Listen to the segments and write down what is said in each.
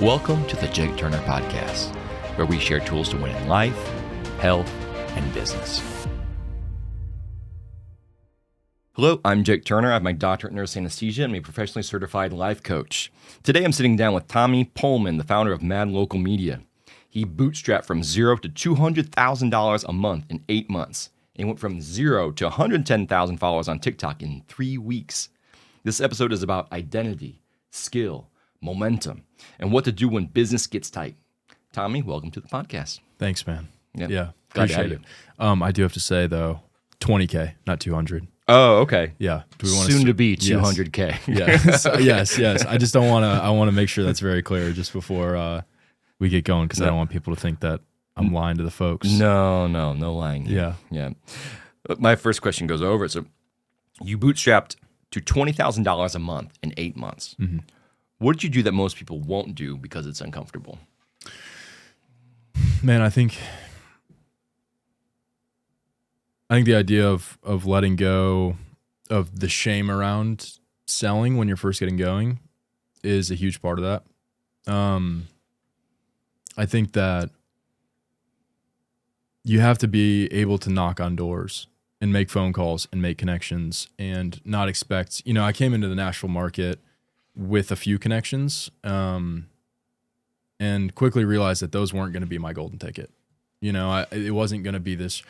Welcome to the Jake Turner Podcast, where we share tools to win in life, health, and business. Hello, I'm Jake Turner. I have my doctorate in nurse anesthesia and I'm a professionally certified life coach. Today I'm sitting down with Tommy Pohlman, the founder of Mad Local Media. He bootstrapped from $0 to $200,000 a month in 8 months. And went from 0 to 110,000 followers on TikTok in 3 weeks. This episode is about identity, skill, momentum, and what to do when business gets tight. Tommy, welcome to the podcast. Thanks, man. Yep. Yeah, Glad to have appreciate it. I do have to say, though, 20K, not 200. Oh, okay. Yeah. Soon to be 200K. Yes. Yes. I just don't want to, I want to make sure that's very clear just before we get going, because I don't want people to think that I'm lying to the folks. No lying. Yeah. My first question goes over it. So you bootstrapped to $20,000 a month in 8 months. Mm-hmm. What did you do that most people won't do because it's uncomfortable? Man, I think the idea of letting go of the shame around selling when you're first getting going is a huge part of that. I think that you have to be able to knock on doors and make phone calls and make connections and not expect, I came into the Nashville market with a few connections, and quickly realized that those weren't going to be my golden ticket. It wasn't going to be this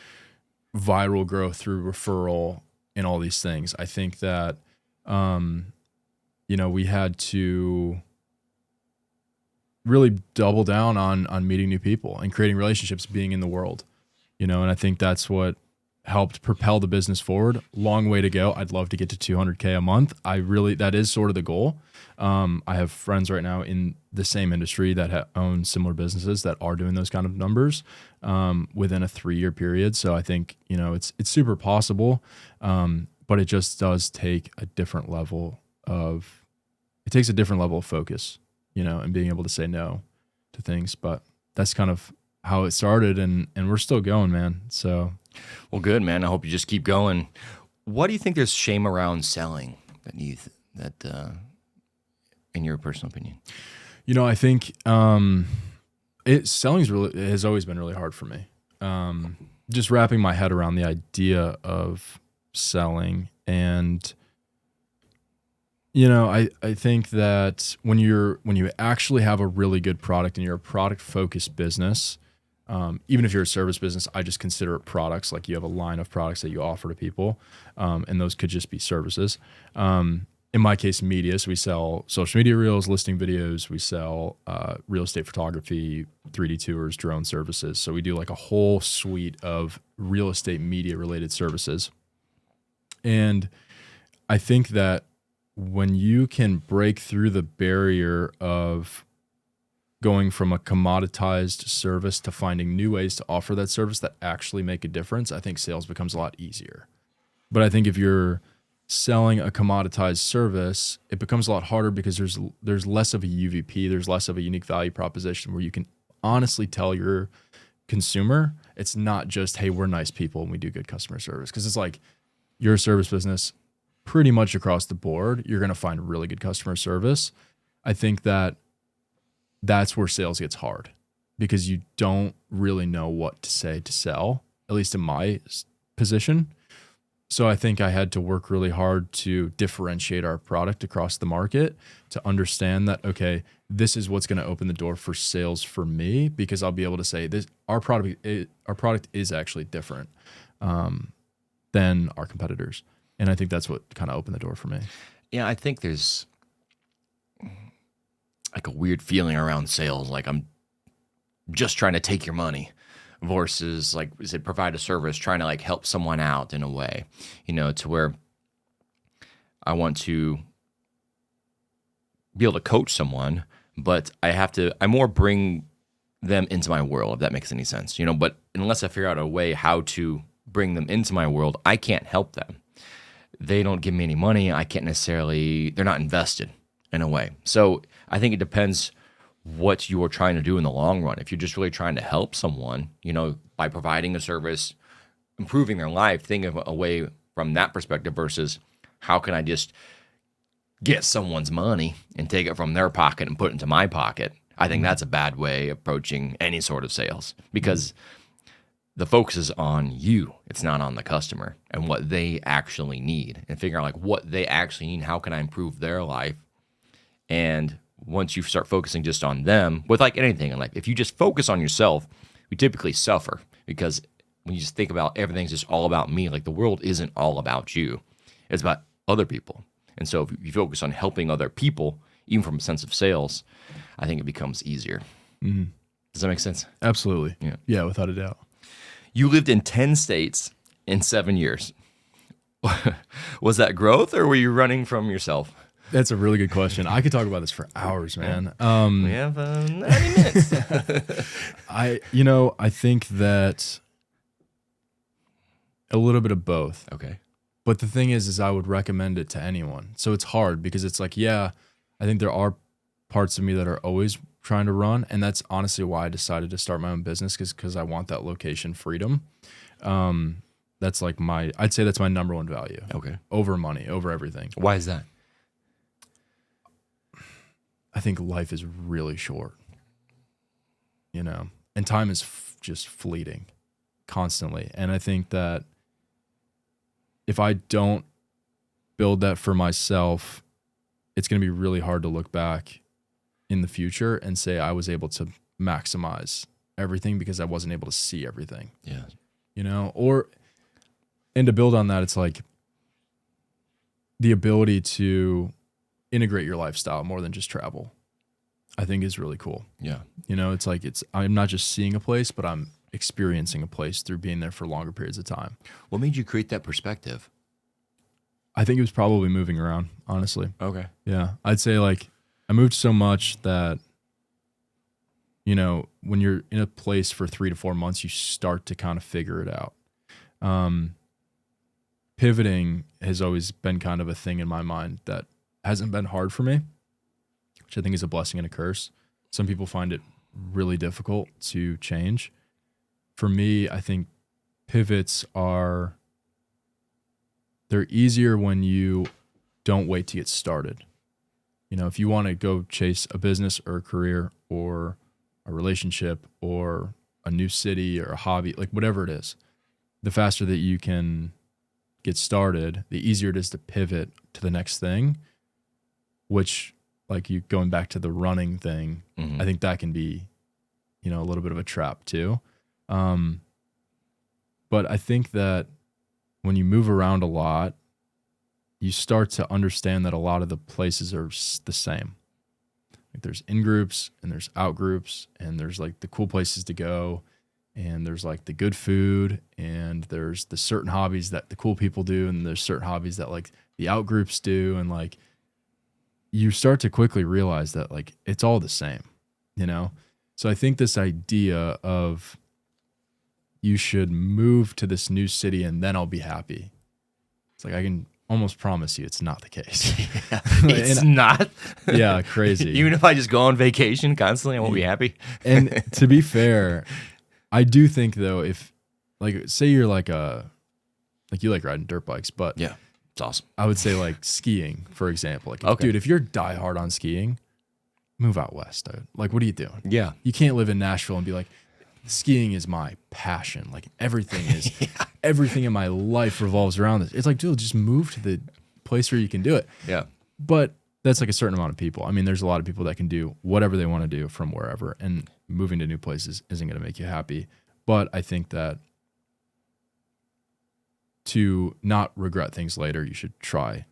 viral growth through referral and all these things. I think that, we had to really double down on meeting new people and creating relationships, being in the world, and I think that's what helped propel the business forward. Long way to go. I'd love to get to 200K a month. That is sort of the goal. I have friends right now in the same industry that own similar businesses that are doing those kind of numbers within a 3-year period. So I think, it's super possible, but it just does take a different level of focus, and being able to say no to things. But that's kind of how it started, and we're still going, man. So, well, good, man. I hope you just keep going. What do you think there's shame around selling that in your personal opinion? I think selling has always been really hard for me. Just wrapping my head around the idea of selling, and I think that when you actually have a really good product and you're a product focused business, even if you're a service business, I just consider it products. Like, you have a line of products that you offer to people, and those could just be services. In my case, media. So we sell social media reels, listing videos. We sell real estate photography, 3D tours, drone services. So we do like a whole suite of real estate media related services. And I think that when you can break through the barrier of going from a commoditized service to finding new ways to offer that service that actually make a difference, I think sales becomes a lot easier. But I think if you're selling a commoditized service, it becomes a lot harder because there's less of a UVP, there's less of a unique value proposition where you can honestly tell your consumer, it's not just, hey, we're nice people and we do good customer service. Because it's like, you're a service business pretty much across the board, you're going to find really good customer service. I think that that's where sales gets hard, because you don't really know what to say to sell, at least in my position. So I think I had to work really hard to differentiate our product across the market, to understand that, okay, this is what's going to open the door for sales for me, because I'll be able to say this, our product is actually different than our competitors. And I think that's what kind of opened the door for me. Yeah, I think there's like a weird feeling around sales, like I'm just trying to take your money, versus like, is it provide a service, trying to like help someone out in a way, to where I want to be able to coach someone, but I more bring them into my world, if that makes any sense, but unless I figure out a way how to bring them into my world, I can't help them. They don't give me any money. I can't necessarily, they're not invested in a way. So I think it depends what you are trying to do in the long run. If you're just really trying to help someone, by providing a service, improving their life, think of a way from that perspective versus how can I just get someone's money and take it from their pocket and put it into my pocket. I think that's a bad way approaching any sort of sales because the focus is on you. It's not on the customer and what they actually need and figuring out like what they actually need. How can I improve their life? And once you start focusing just on them with like anything in life, if you just focus on yourself, we typically suffer because when you just think about everything's just all about me, like the world isn't all about you. It's about other people. And so if you focus on helping other people, even from a sense of sales, I think it becomes easier. Mm-hmm. Does that make sense? Absolutely. Yeah. Yeah, without a doubt. You lived in 10 states in 7 years. Was that growth or were you running from yourself? That's a really good question. I could talk about this for hours, man. We have 90 minutes. I think that a little bit of both. Okay. But the thing is I would recommend it to anyone. So it's hard because it's like, yeah, I think there are parts of me that are always trying to run. And that's honestly why I decided to start my own business because I want that location freedom. That's like I'd say that's my number one value. Okay. Over money, over everything. Why is that? I think life is really short, and time is just fleeting constantly. And I think that if I don't build that for myself, it's going to be really hard to look back in the future and say I was able to maximize everything because I wasn't able to see everything. Yeah. And to build on that, it's like the ability to integrate your lifestyle more than just travel, I think is really cool. Yeah. It's like I'm not just seeing a place, but I'm experiencing a place through being there for longer periods of time. What made you create that perspective? I think it was probably moving around, honestly. Okay. Yeah. I'd say like I moved so much that, when you're in a place for 3 to 4 months, you start to kind of figure it out. Pivoting has always been kind of a thing in my mind that hasn't been hard for me, which I think is a blessing and a curse. Some people find it really difficult to change. For me, I think pivots they're easier when you don't wait to get started. If you want to go chase a business or a career or a relationship or a new city or a hobby, like whatever it is, the faster that you can get started, the easier it is to pivot to the next thing, which like you going back to the running thing, I think that can be, a little bit of a trap too. But I think that when you move around a lot, you start to understand that a lot of the places are the same. Like there's in groups and there's out groups and there's like the cool places to go and there's like the good food and there's the certain hobbies that the cool people do and there's certain hobbies that like the out groups do, and like you start to quickly realize that like it's all the same, So I think this idea of you should move to this new city and then I'll be happy. It's like I can almost promise you it's not the case. It's not. Yeah, crazy. Even if I just go on vacation constantly, I won't be happy. And to be fair, I do think though, if like say you're like you like riding dirt bikes, but yeah, it's awesome. I would say like skiing, for example. Like, Okay. dude, if you're diehard on skiing, move out west, dude. Like, what are you doing? Yeah. You can't live in Nashville and be like, skiing is my passion. Like everything is, everything in my life revolves around this. It's like, dude, just move to the place where you can do it. Yeah. But that's like a certain amount of people. I mean, there's a lot of people that can do whatever they want to do from wherever, and moving to new places isn't going to make you happy. But I think that to not regret things later, you should try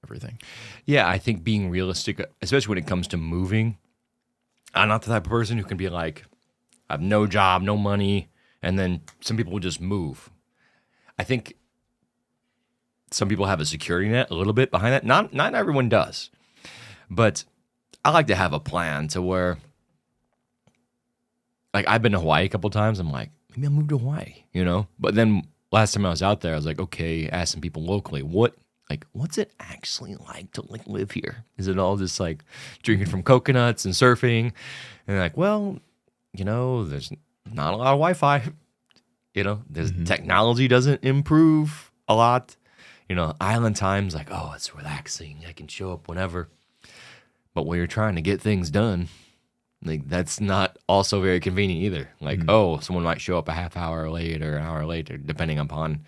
everything. Yeah, I think being realistic, especially when it comes to moving, I'm not the type of person who can be like, I have no job, no money, and then some people will just move. I think some people have a security net a little bit behind that. Not everyone does. But I like to have a plan to where, like, I've been to Hawaii a couple times. I'm like, maybe I'll move to Hawaii, But then last time I was out there, I was like, okay, ask some people locally, what's it actually like to live here? Is it all just like drinking from coconuts and surfing? And they're like, well, there's not a lot of Wi-Fi. There's technology doesn't improve a lot. Island time's like, oh, it's relaxing. I can show up whenever. But when you're trying to get things done, Like that's not also very convenient either. Like, oh, someone might show up a half hour late or an hour later, depending upon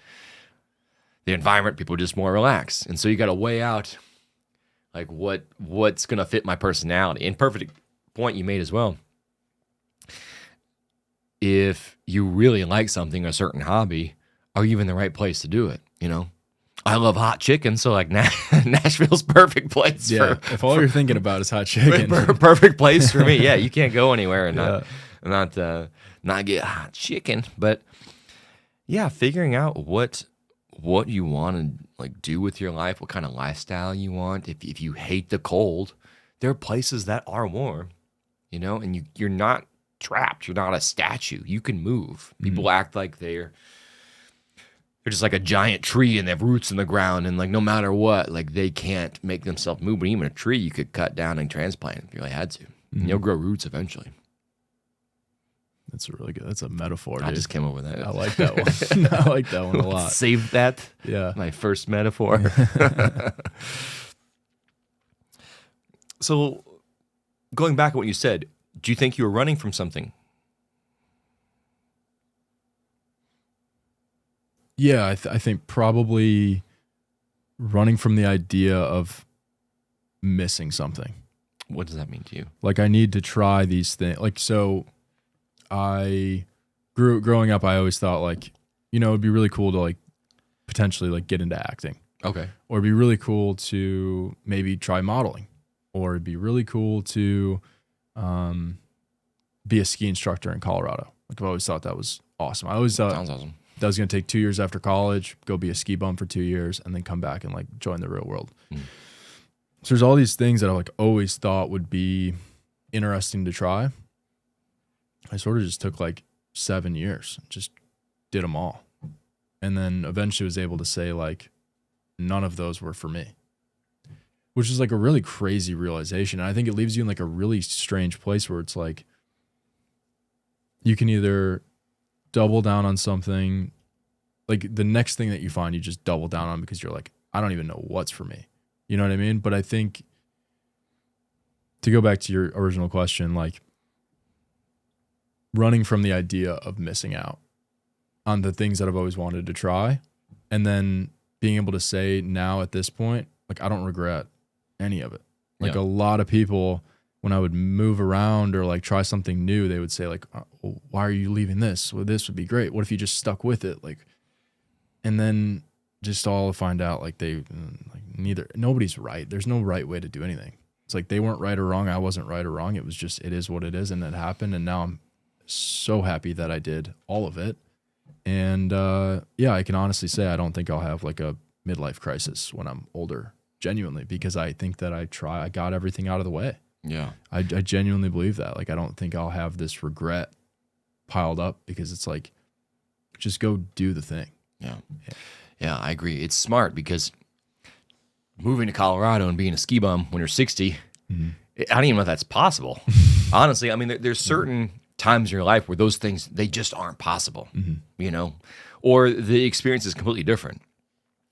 the environment. People are just more relaxed. And so you got to weigh out like what's going to fit my personality. And perfect point you made as well. If you really like something, a certain hobby, are you in the right place to do it? You know, I love hot chicken, so like Nashville's perfect place. Yeah, if all you're thinking about is hot chicken, perfect place for me. Yeah, you can't go anywhere and not get hot chicken. But yeah, figuring out what you want to like do with your life, what kind of lifestyle you want. If you hate the cold, there are places that are warm, you know, and you're not trapped. You're not a statue. You can move. People act like they're just like a giant tree and they have roots in the ground, and like no matter what, like they can't make themselves move. But even a tree you could cut down and transplant if you really had to. And you'll grow roots eventually. That's a metaphor, dude. I just came up with that. I like that one. I like that one a lot. Save that. Yeah. My first metaphor. So going back to what you said, do you think you were running from something? Yeah, I think probably running from the idea of missing something. What does that mean to you? Like I need to try these things. Like so, growing up, I always thought like, you know, it'd be really cool to like potentially like get into acting. Okay. Or it'd be really cool to maybe try modeling. Or it'd be really cool to be a ski instructor in Colorado. Like I've always thought that was awesome. I always thought sounds awesome. That was going to take 2 years after college, go be a ski bum for 2 years, and then come back and like join the real world. So there's all these things that I like always thought would be interesting to try. I sort of just took like 7 years, just did them all. And then eventually was able to say like, none of those were for me, which is like a really crazy realization. And I think it leaves you in like a really strange place where it's like, you can either double down on something, like the next thing that you find, you just double down on because you're like, I don't even know what's for me. You know what I mean? But I think to go back to your original question, like running from the idea of missing out on the things that I've always wanted to try, and then being able to say now at this point, like I don't regret any of it. Like a lot of people, when I would move around or like try something new, they would say like, well, why are you leaving this? Well, this would be great. What if you just stuck with it? Like, and then just all find out like nobody's right. There's no right way to do anything. It's like they weren't right or wrong. I wasn't right or wrong. It was just, it is what it is. And it happened. And now I'm so happy that I did all of it. And yeah, I can honestly say I don't think I'll have like a midlife crisis when I'm older, genuinely, because I think that I got everything out of the way. Yeah. I genuinely believe that. Like, I don't think I'll have this regret piled up because it's like, just go do the thing. Yeah, I agree. It's smart because moving to Colorado and being a ski bum when you're 60, I don't even know if that's possible. Honestly, I mean, there's certain times in your life where those things, they just aren't possible, you know, or the experience is completely different.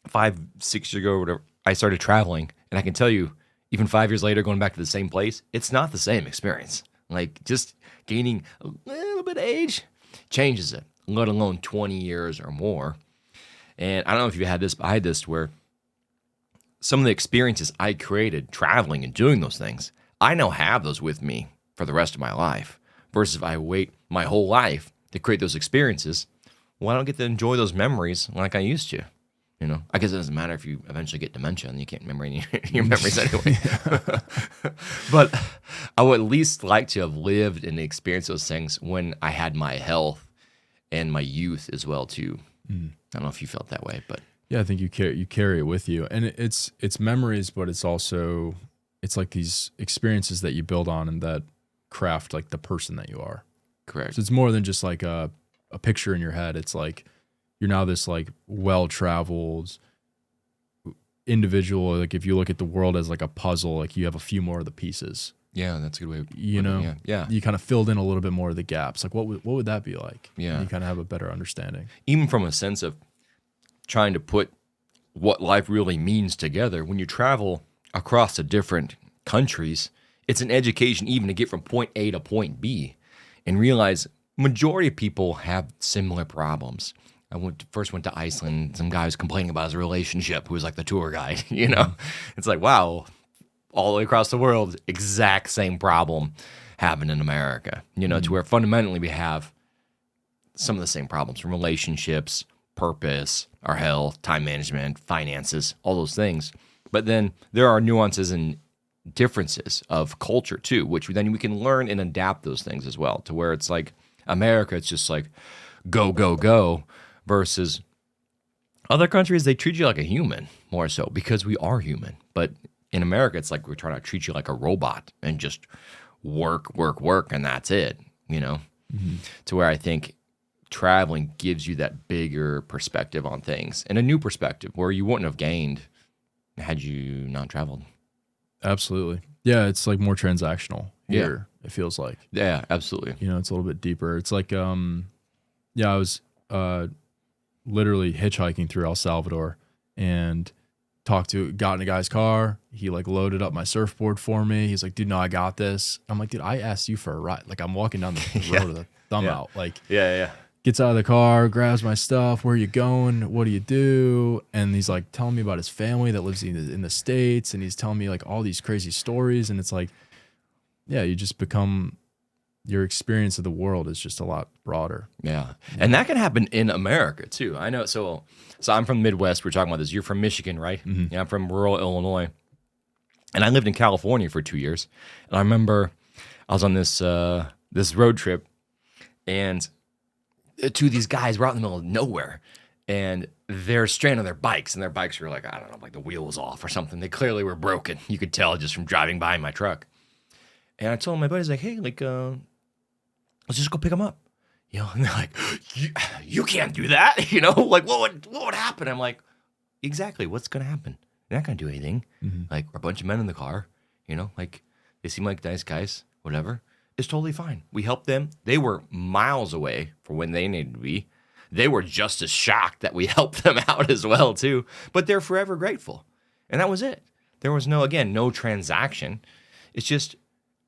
5, 6 years ago or whatever, I started traveling, and I can tell you, even 5 years later, going back to the same place, it's not the same experience. Like just gaining a little bit of age changes it, let alone 20 years or more. And I don't know if you had this, but I had this where some of the experiences I created traveling and doing those things, I now have those with me for the rest of my life. Versus if I wait my whole life to create those experiences, well, I don't get to enjoy those memories like I used to. You know, I guess it doesn't matter if you eventually get dementia and you can't remember any of your memories anyway. But I would at least like to have lived and experienced those things when I had my health and my youth as well too. I don't know if you felt that way, but yeah, I think you carry it with you, and it's memories, but it's also like these experiences that you build on and that craft like the person that you are. Correct. So it's more than just like a picture in your head. It's like you're now this like well-traveled individual. Like if you look at the world as like a puzzle, like you have a few more of the pieces. Yeah, that's a good way of you know. it. Yeah. You kind of filled in a little bit more of the gaps. Like what would that be like? Yeah. And you kind of have a better understanding. Even from a sense of trying to put what life really means together. When you travel across the different countries, it's an education even to get from point A to point B, and realize majority of people have similar problems. I first went to Iceland. Some guy was complaining about his relationship who was like the tour guide, you know? It's like, wow, all the way across the world, exact same problem happened in America, you know, to where fundamentally we have some of the same problems from relationships, purpose, our health, time management, finances, all those things. But then there are nuances and differences of culture too, which then we can learn and adapt those things as well, to where it's like America, it's just like go, go, go, versus other countries, they treat you like a human more so because we are human. But in America, it's like we're trying to treat you like a robot and just work, work, work, and that's it, you know? To where I think traveling gives you that bigger perspective on things and a new perspective where you wouldn't have gained had you not traveled. Absolutely. Yeah, it's like more transactional here, it feels like. Yeah, absolutely. You know, it's a little bit deeper. It's like, I was literally hitchhiking through El Salvador and got in a guy's car. He like loaded up my surfboard for me. He's like, dude, no, I got this. I'm like, dude, I asked you for a ride. Like I'm walking down the road with a thumb out. Like, gets out of the car, grabs my stuff. Where are you going? What do you do? And he's like telling me about his family that lives in the States. And he's telling me like all these crazy stories. And it's like, yeah, you just become, your experience of the world is just a lot broader. Yeah. And that can happen in America too. I know. So I'm from the Midwest. We're talking about this. You're from Michigan, right? Mm-hmm. Yeah, I'm from rural Illinois. And I lived in California for 2 years. And I remember I was on this road trip, and two of these guys were out in the middle of nowhere, and they're stranded on their bikes, and their bikes were like, I don't know, like the wheel was off or something. They clearly were broken. You could tell just from driving by in my truck. And I told my buddies, like, hey, like, let's just go pick them up. You know, and they're like, you can't do that. You know, like, what would happen? I'm like, exactly, what's going to happen? They're not going to do anything. Mm-hmm. Like, a bunch of men in the car, you know, like, they seem like nice guys, whatever. It's totally fine. We helped them. They were miles away from when they needed to be. They were just as shocked that we helped them out as well, too. But they're forever grateful. And that was it. There was no transaction. It's just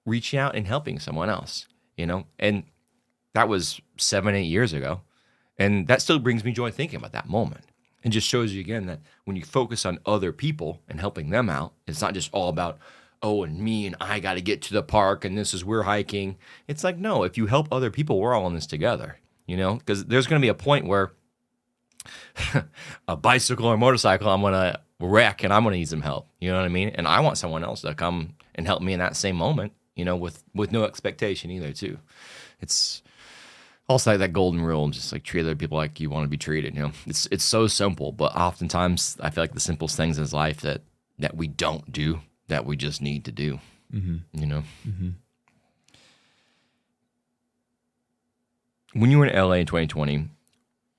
reaching out and helping someone else, you know? And that was 7-8 years ago. And that still brings me joy thinking about that moment. And just shows you again that when you focus on other people and helping them out, it's not just all about, oh, and me and I got to get to the park and we're hiking. It's like, no, if you help other people, we're all in this together, you know? Because there's going to be a point where a bicycle or motorcycle, I'm going to wreck and I'm going to need some help. You know what I mean? And I want someone else to come and help me in that same moment, you know, with no expectation either, too. It's also like that golden rule, just like treat other people like you want to be treated, you know? It's so simple, but oftentimes I feel like the simplest things in life that we don't do, that we just need to do, you know? Mm-hmm. When you were in LA in 2020,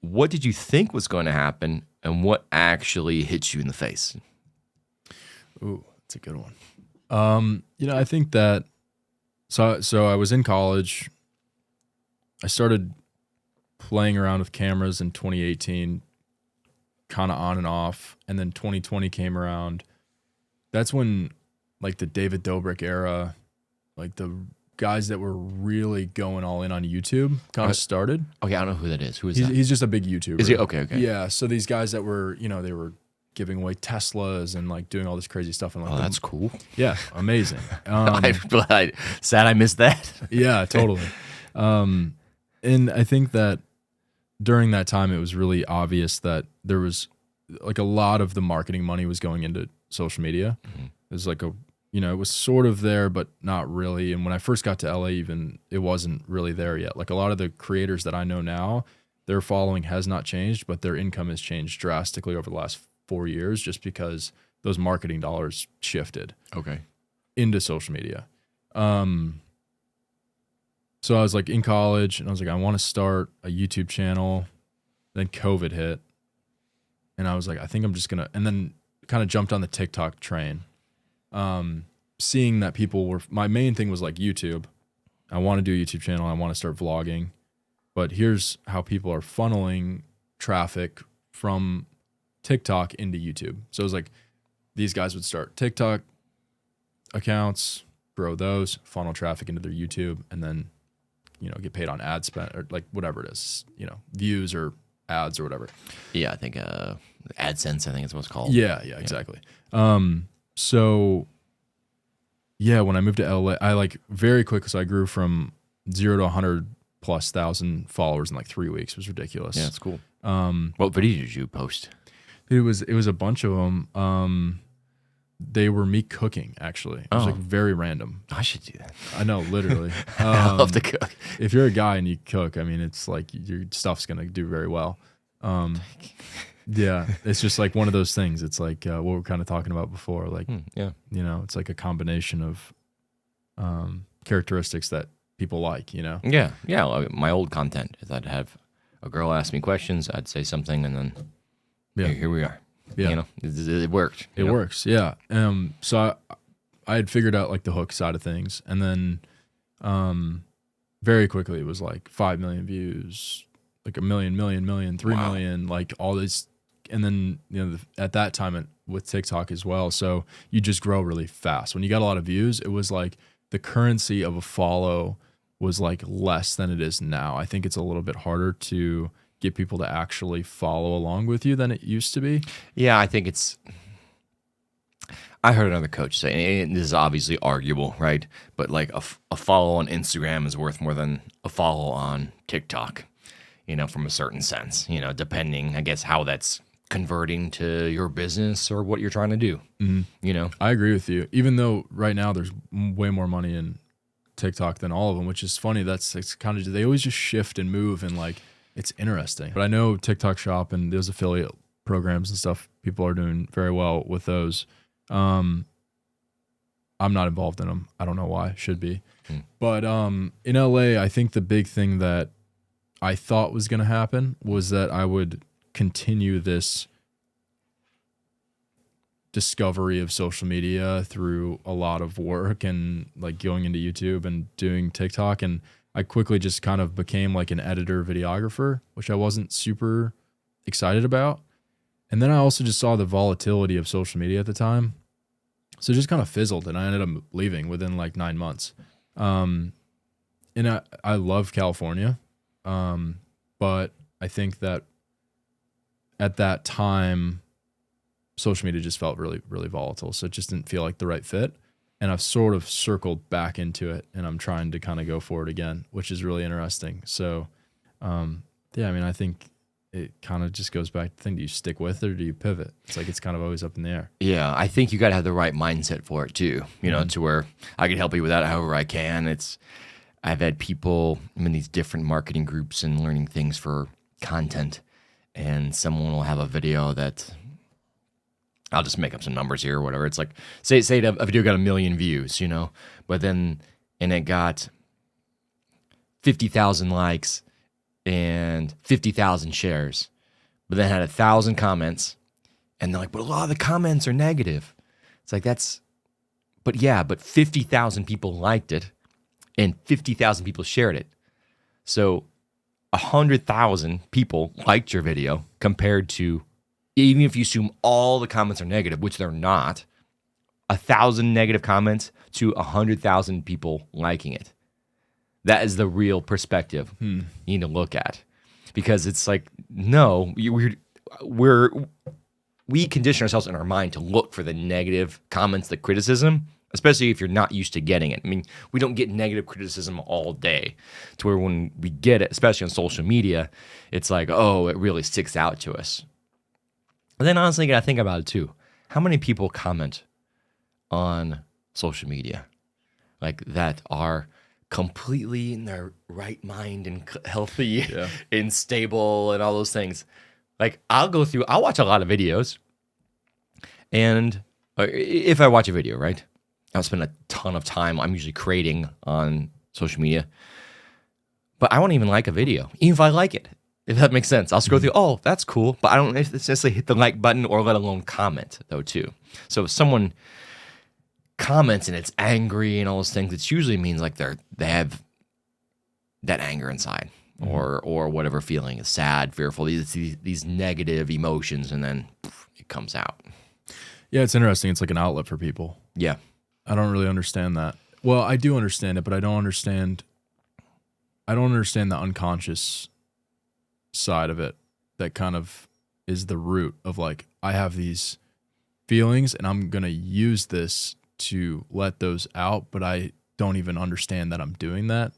what did you think was going to happen, and what actually hit you in the face? Ooh, that's a good one. You know, I think that, so I was in college. I started playing around with cameras in 2018, kind of on and off. And then 2020 came around. That's when like the David Dobrik era, like the guys that were really going all in on YouTube kind of started. Okay, I don't know who that is. Who is that? He's just a big YouTuber. Is he? Okay. Yeah, so these guys that were, you know, they were giving away Teslas and like doing all this crazy stuff. And like, that's cool. Yeah, amazing. I'm sad I missed that. Yeah, totally. And I think that during that time, it was really obvious that there was like a lot of the marketing money was going into social media. Mm-hmm. It was like it was sort of there, but not really. And when I first got to LA, even it wasn't really there yet. Like a lot of the creators that I know now, their following has not changed, but their income has changed drastically over the last 4 years, just because those marketing dollars shifted into social media. So I was like in college and I was like, I want to start a YouTube channel. Then COVID hit. And I was like, I think I'm just going to, and then kind of jumped on the TikTok train. Seeing that my main thing was like YouTube. I want to do a YouTube channel. I want to start vlogging. But here's how people are funneling traffic from TikTok into YouTube. So it was like these guys would start TikTok accounts, grow those, funnel traffic into their YouTube, and then, get paid on ad spend or like whatever it is, views or ads or whatever. Yeah, I think AdSense, I think is what it's called. Yeah, exactly. So yeah, when I moved to LA, I like very quickly, so I grew from 0 to 100,000+ followers in like 3 weeks. It was ridiculous. Yeah, it's cool. What video did you post? It was a bunch of them. They were me cooking, actually. It was like very random. I should do that. I know, literally. I love to cook. If you're a guy and you cook, I mean, it's like your stuff's gonna do very well. Yeah, it's just like one of those things. It's like what we're kind of talking about before. Like, it's like a combination of characteristics that people like. Yeah. My old content is I'd have a girl ask me questions, I'd say something, and then here we are. Yeah, it worked. It works. Yeah. So I had figured out like the hook side of things, and then very quickly it was like 5 million views, like 1 million, 3 million, like all this. And then, at that time with TikTok as well. So you just grow really fast. When you got a lot of views, it was like the currency of a follow was like less than it is now. I think it's a little bit harder to get people to actually follow along with you than it used to be. Yeah, I think I heard another coach say, and this is obviously arguable, right? But like a follow on Instagram is worth more than a follow on TikTok, from a certain sense, depending, I guess, how that's converting to your business or what you're trying to do. Mm-hmm. I agree with you. Even though right now there's way more money in TikTok than all of them, which is funny. It's kind of, they always just shift and move, and like, it's interesting. But I know TikTok Shop and those affiliate programs and stuff, people are doing very well with those. I'm not involved in them. I don't know why. Should be. But in LA, I think the big thing that I thought was going to happen was that I would continue this discovery of social media through a lot of work and like going into YouTube and doing TikTok. And I quickly just kind of became like an editor videographer, which I wasn't super excited about. And then I also just saw the volatility of social media at the time. So it just kind of fizzled, and I ended up leaving within like 9 months. And I love California. But I think that at that time, social media just felt really, really volatile. So it just didn't feel like the right fit. And I've sort of circled back into it, and I'm trying to kind of go for it again, which is really interesting. So, I think it kind of just goes back to the thing. Do you stick with it or do you pivot? It's like, it's kind of always up in the air. Yeah, I think you got to have the right mindset for it too, to where I can help you with that however I can. I've had people in these different marketing groups and learning things for content, and someone will have a video that, I'll just make up some numbers here or whatever. It's like, say a video got 1 million views, but then, and it got 50,000 likes and 50,000 shares, but then had 1,000 comments, and they're like, but a lot of the comments are negative. It's like, but 50,000 people liked it and 50,000 people shared it. So 100,000 people liked your video compared to, even if you assume all the comments are negative, which they're not, 1,000 negative comments to 100,000 people liking it. That is the real perspective you need to look at, because it's like, no, we condition ourselves in our mind to look for the negative comments, the criticism, especially if you're not used to getting it. I mean, we don't get negative criticism all day, to where when we get it, especially on social media, it's like, oh, it really sticks out to us. And then honestly, you gotta think about it too. How many people comment on social media like that are completely in their right mind and healthy and stable and all those things? Like, I'll watch a lot of videos, and if I watch a video, right, I'll spend a ton of time, I'm usually creating on social media, but I won't even like a video, even if I like it. If that makes sense. I'll scroll through, oh, that's cool, but I don't necessarily hit the like button or let alone comment, though, too. So if someone comments and it's angry and all those things, it usually means like they have that anger inside, or whatever feeling is sad, fearful, these negative emotions, and then it comes out. Yeah, it's interesting. It's like an outlet for people. Yeah. I don't really understand that. Well, I do understand it, but I don't understand the unconscious side of it that kind of is the root of like, I have these feelings and I'm going to use this to let those out, but I don't even understand that I'm doing that.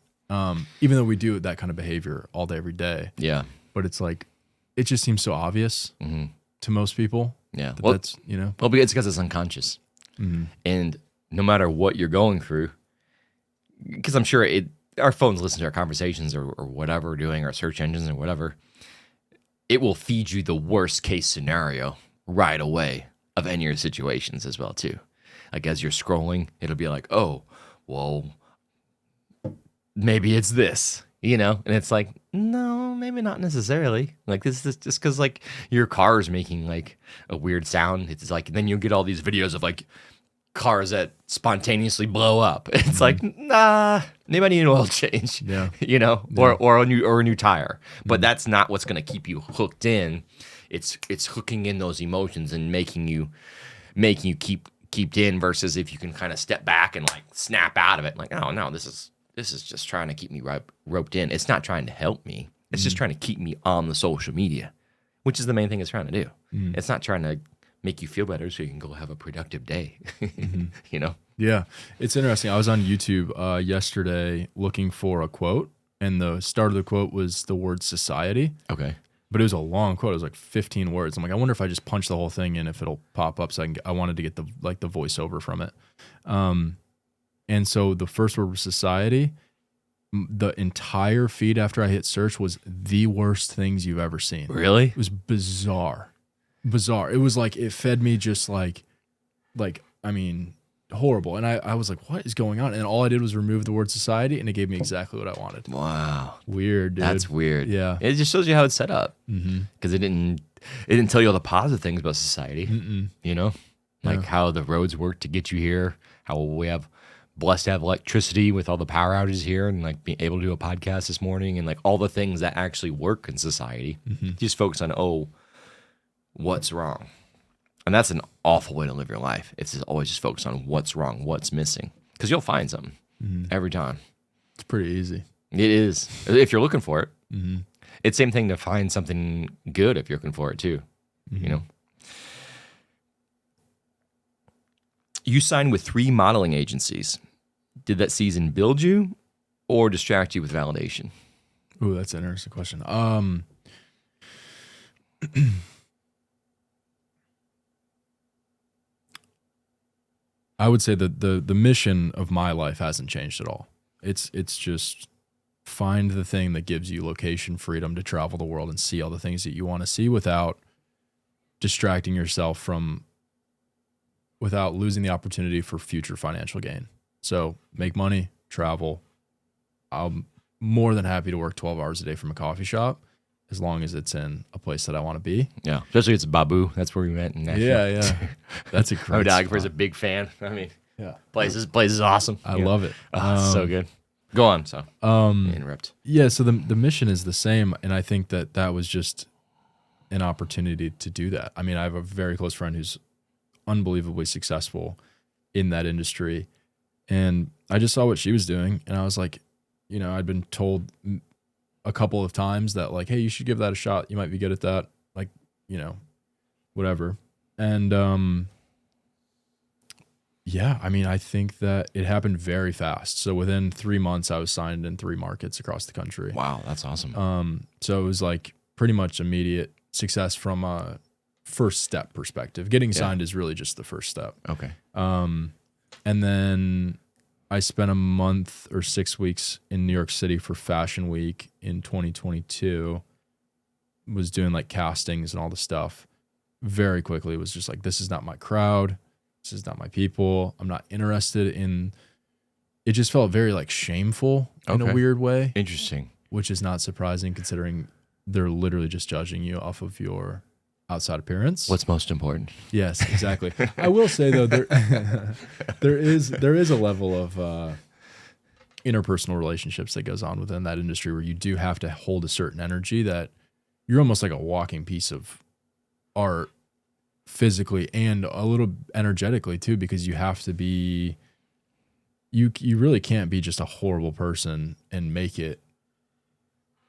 Even though we do that kind of behavior all day, every day. Yeah. But it's like, it just seems so obvious to most people. Yeah. Well, that's, you know. Well, it's because it's unconscious. And no matter what you're going through, because I'm sure our phones listen to our conversations or whatever we're doing, our search engines or whatever, it will feed you the worst case scenario right away of any of your situations as well too. Like as you're scrolling, it'll be like, oh, well, maybe it's this, you know? And it's like, no, maybe not necessarily. Like this is just because like your car is making like a weird sound. It's like, then you'll get all these videos of like cars that spontaneously blow up. It's like, nah, maybe I need an oil change. Yeah. You know, or a new tire. But that's not what's gonna keep you hooked in. It's hooking in those emotions and making you keep in, versus if you can kind of step back and like snap out of it, like, oh no, this is just trying to keep me roped in. It's not trying to help me. It's just trying to keep me on the social media, which is the main thing it's trying to do. It's not trying to make you feel better so you can go have a productive day, you know? Yeah. It's interesting. I was on YouTube yesterday looking for a quote, and the start of the quote was the word society. Okay. But it was a long quote. It was like 15 words. I'm like, I wonder if I just punch the whole thing in, if it'll pop up. So I wanted to get the voiceover from it. And so the first word was society. The entire feed after I hit search was the worst things you've ever seen. Really? It was bizarre. It was like, it fed me just like, I mean, horrible. And I was like, what is going on? And all I did was remove the word society, and it gave me exactly what I wanted. Wow. Weird, dude. That's weird. Yeah. It just shows you how it's set up. Because it didn't tell you all the positive things about society, you know? Like how the roads work to get you here, how we have blessed to have electricity with all the power outages here, and like being able to do a podcast this morning, and like all the things that actually work in society. Just focus on, what's wrong. And that's an awful way to live your life. It's just always just focus on what's wrong, what's missing. Because you'll find something every time. It's pretty easy. It is. If you're looking for it. It's the same thing to find something good if you're looking for it too. You know? You signed with 3 modeling agencies. Did that season build you or distract you with validation? Ooh, that's an interesting question. I would say that the mission of my life hasn't changed at all. It's just find the thing that gives you location freedom to travel the world and see all the things that you want to see without distracting yourself without losing the opportunity for future financial gain. So make money, travel. I'm more than happy to work 12 hours a day from a coffee shop, as long as it's in a place that I want to be. Yeah, especially if it's Babu. That's where we met in Nashville. Yeah. That's a great Photographer's a big fan. I mean, yeah, place is awesome. I love it. It's so good. Go on. So interrupt. Yeah, so the mission is the same, and I think that was just an opportunity to do that. I mean, I have a very close friend who's unbelievably successful in that industry, and I just saw what she was doing, and I was like, you know, I'd been told a couple of times that like, hey, you should give that a shot. You might be good at that. Like, you know, whatever. And yeah, I mean, I think that it happened very fast. So within 3 months, I was signed in 3 markets across the country. Wow, that's awesome. So it was like pretty much immediate success from a first step perspective. Getting signed is really just the first step. Okay. And then I spent a month or 6 weeks in New York City for Fashion Week in 2022. Was doing like castings and all the stuff. Very quickly, it was just like, this is not my crowd. This is not my people. I'm not interested in. It just felt very like shameful in a weird way. Interesting. Which is not surprising considering they're literally just judging you off of your outside appearance. What's most important? Yes, exactly. I will say though, there is a level of interpersonal relationships that goes on within that industry where you do have to hold a certain energy that you're almost like a walking piece of art physically and a little energetically too, because you have to be you really can't be just a horrible person and make it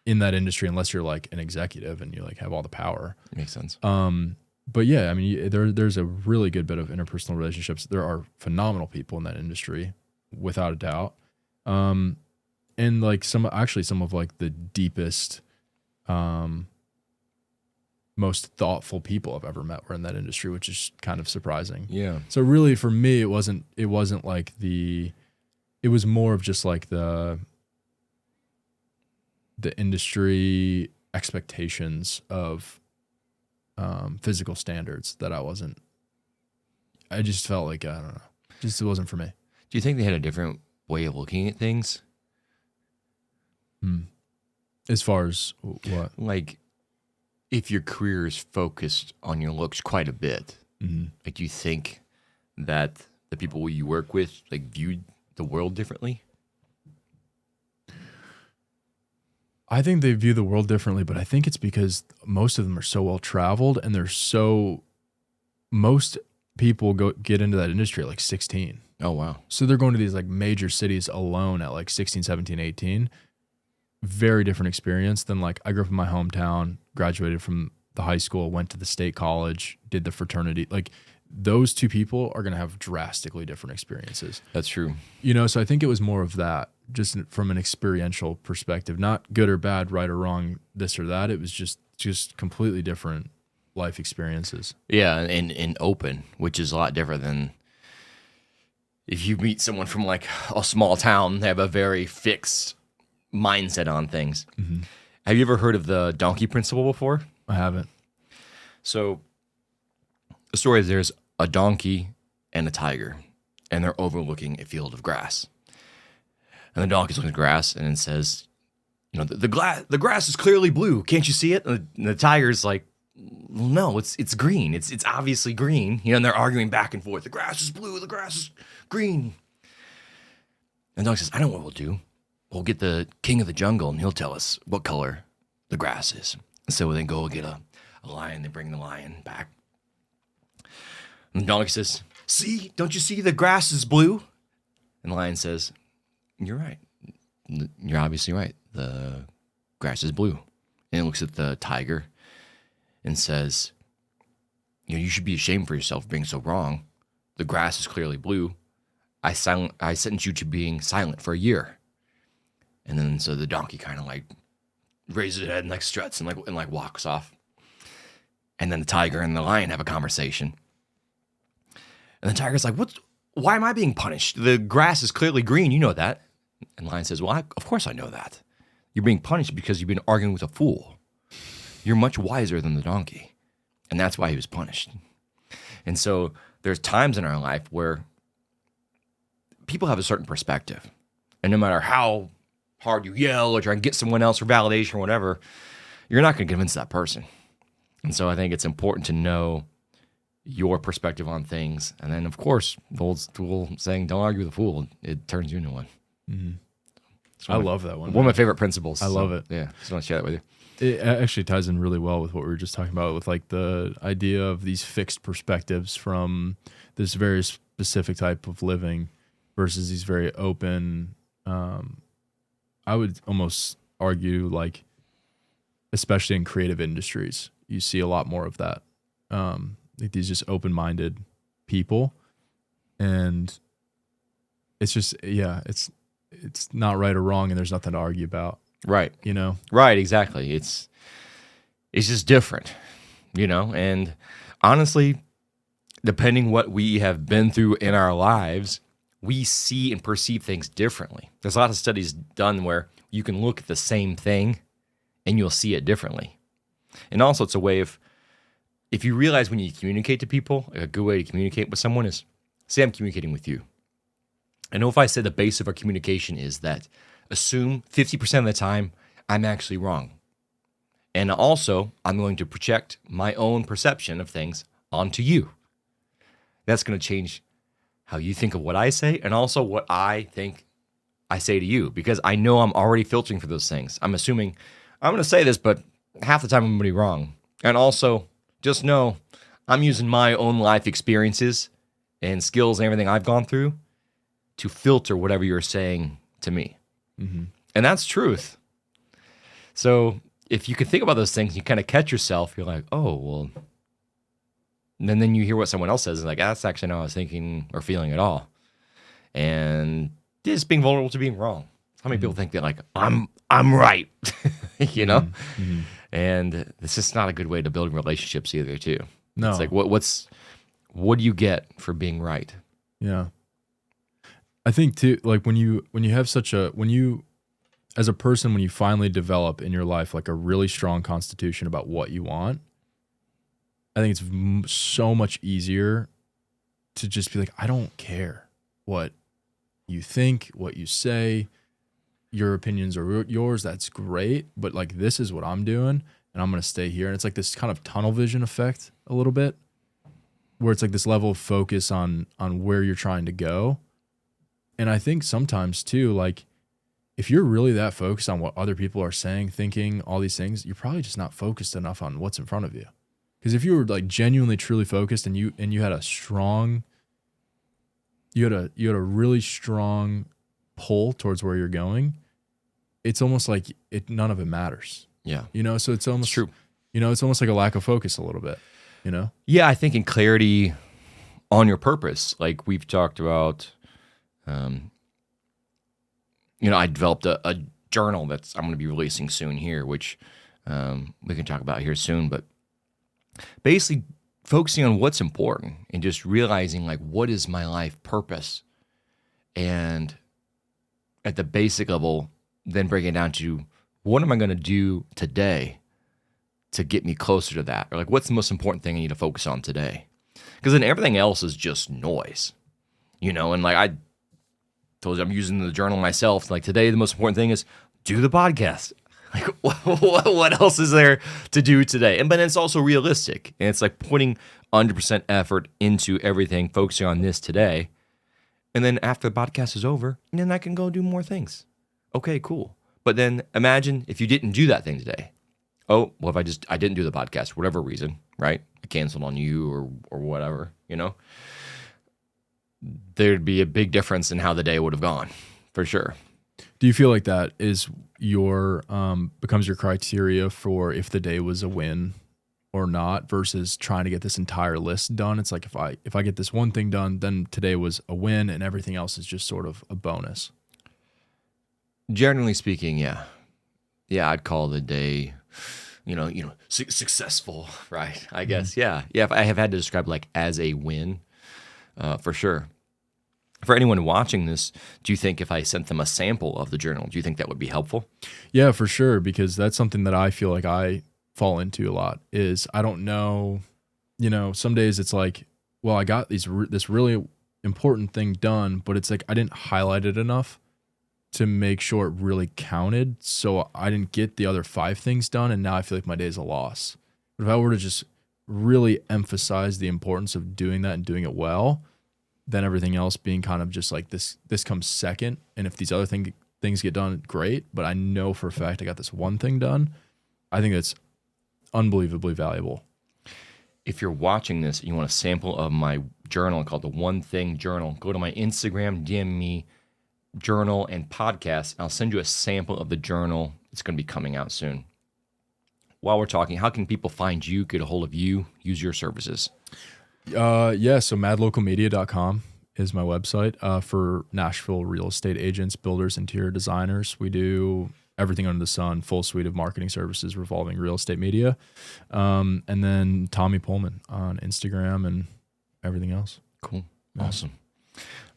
in that industry unless you're like an executive and you like have all the power. Makes sense. But yeah, I mean, there's a really good bit of interpersonal relationships. There are phenomenal people in that industry, without a doubt. And like some of like the deepest, most thoughtful people I've ever met were in that industry, which is kind of surprising. Yeah. So really for me, it wasn't like it was more of just like the industry expectations of physical standards that I just felt like, I don't know, just it wasn't for me. Do you think they had a different way of looking at things? As far as what? Like, if your career is focused on your looks quite a bit, like, do you think that the people you work with like viewed the world differently? I think they view the world differently, but I think it's because most of them are so well traveled and most people get into that industry at like 16. Oh, wow. So they're going to these like major cities alone at like 16, 17, 18. Very different experience than like I grew up in my hometown, graduated from the high school, went to the state college, did the fraternity. Like those two people are going to have drastically different experiences. That's true. So I think it was more of that, just from an experiential perspective, not good or bad, right or wrong, this or that. It was just completely different life experiences. Yeah, and open, which is a lot different than if you meet someone from like a small town. They have a very fixed mindset on things. Mm-hmm. Have you ever heard of the donkey principle before? I haven't. So the story is there's a donkey and a tiger, and they're overlooking a field of grass. And the donkey's looking at the grass and it says, the grass is clearly blue. Can't you see it? And the tiger's like, no, it's green. It's obviously green. And they're arguing back and forth. The grass is blue. The grass is green. And the donkey says, I know what we'll do. We'll get the king of the jungle and he'll tell us what color the grass is. So they go get a lion. They bring the lion back. And the donkey says, see, don't you see the grass is blue? And the lion says, you're right. You're obviously right. The grass is blue. And it looks at the tiger and says, you should be ashamed for yourself for being so wrong. The grass is clearly blue. I sentenced you to being silent for a year. And then so the donkey kind of like raises his head and like struts and like walks off. And then the tiger and the lion have a conversation. And the tiger's like, why am I being punished? The grass is clearly green. You know that. And the lion says, well, of course I know that. You're being punished because you've been arguing with a fool. You're much wiser than the donkey. And that's why he was punished. And so there's times in our life where people have a certain perspective. And no matter how hard you yell or try and get someone else for validation or whatever, you're not going to convince that person. And so I think it's important to know your perspective on things. And then, of course, the old school saying, don't argue with a fool. It turns you into one. Mm-hmm. I love that one. One of my favorite principles. I love it. Yeah, just want to share that with you. It actually ties in really well with what we were just talking about, with like the idea of these fixed perspectives from this very specific type of living versus these very open, I would almost argue, like, especially in creative industries, you see a lot more of that. Like these just open-minded people, and it's just, it's not right or wrong, and there's nothing to argue about. Right. Right, exactly. It's just different, and honestly, depending what we have been through in our lives, we see and perceive things differently. There's a lot of studies done where you can look at the same thing and you'll see it differently. And also it's a way of, if you realize when you communicate to people, a good way to communicate with someone is, say I'm communicating with you. I know if I say the base of our communication is that assume 50% of the time I'm actually wrong. And also I'm going to project my own perception of things onto you. That's going to change how you think of what I say and also what I think I say to you, because I know I'm already filtering for those things. I'm assuming I'm going to say this, but half the time I'm going to be wrong. And also just know I'm using my own life experiences and skills and everything I've gone through to filter whatever you're saying to me. Mm-hmm. And that's truth. So if you can think about those things, you kind of catch yourself, you're like, oh, well, and then you hear what someone else says, and like, that's actually not what I was thinking or feeling at all. And just being vulnerable to being wrong. How many people think that like, I'm right, you know? Mm-hmm. And it's just not a good way to build relationships either, too. No. It's like, what do you get for being right? Yeah. I think too, like when you have as a person, when you finally develop in your life, like a really strong constitution about what you want, I think it's so much easier to just be like, I don't care what you think, what you say, your opinions are yours. That's great. But like, this is what I'm doing and I'm going to stay here. And it's like this kind of tunnel vision effect a little bit where it's like this level of focus on where you're trying to go. And I think sometimes too, like if you're really that focused on what other people are saying, thinking, all these things, you're probably just not focused enough on what's in front of you. Because if you were like genuinely, truly focused and you had a strong, you had a really strong pull towards where you're going, it's almost like none of it matters. Yeah. You know, so it's almost true. You know, it's almost like a lack of focus a little bit, you know? Yeah, I think in clarity on your purpose, like we've talked about, I developed a journal I'm going to be releasing soon here, which we can talk about here soon, but basically focusing on what's important and just realizing like, what is my life purpose? And at the basic level, then breaking it down to what am I going to do today to get me closer to that? Or like, what's the most important thing I need to focus on today? Because then everything else is just noise, and like I told you, I'm using the journal myself. Like today, the most important thing is do the podcast. Like what else is there to do today? But it's also realistic. And it's like putting 100% effort into everything, focusing on this today. And then after the podcast is over, then I can go do more things. Okay, cool. But then imagine if you didn't do that thing today. Oh, well, if I didn't do the podcast, for whatever reason, right? I canceled on you or whatever, there'd be a big difference in how the day would have gone, for sure. Do you feel like that is becomes your criteria for if the day was a win or not versus trying to get this entire list done? It's like if I get this one thing done, then today was a win and everything else is just sort of a bonus. Generally speaking, yeah. Yeah, I'd call the day, successful, right? I guess, mm-hmm. Yeah, if I have had to describe like as a win, for sure. For anyone watching this, do you think if I sent them a sample of the journal, do you think that would be helpful? Yeah, for sure, because that's something that I feel like I fall into a lot is I don't know, some days it's like, well, I got this really important thing done, but it's like I didn't highlight it enough to make sure it really counted. So I didn't get the other 5 things done, and now I feel like my day is a loss. But if I were to just really emphasize the importance of doing that and doing it well, then everything else being kind of just like this comes second. And if these other things get done, great. But I know for a fact I got this one thing done. I think that's unbelievably valuable. If you're watching this and you want a sample of my journal called the One Thing Journal, go to my Instagram, DM me journal and podcast. I'll send you a sample of the journal. It's going to be coming out soon. While we're talking, how can people find you, get a hold of you, use your services? So madlocalmedia.com is my website for Nashville real estate agents, builders, interior designers. We do everything under the sun, full suite of marketing services revolving real estate media. And then Tommy Pohlman on Instagram and everything else. Cool. Yeah. Awesome.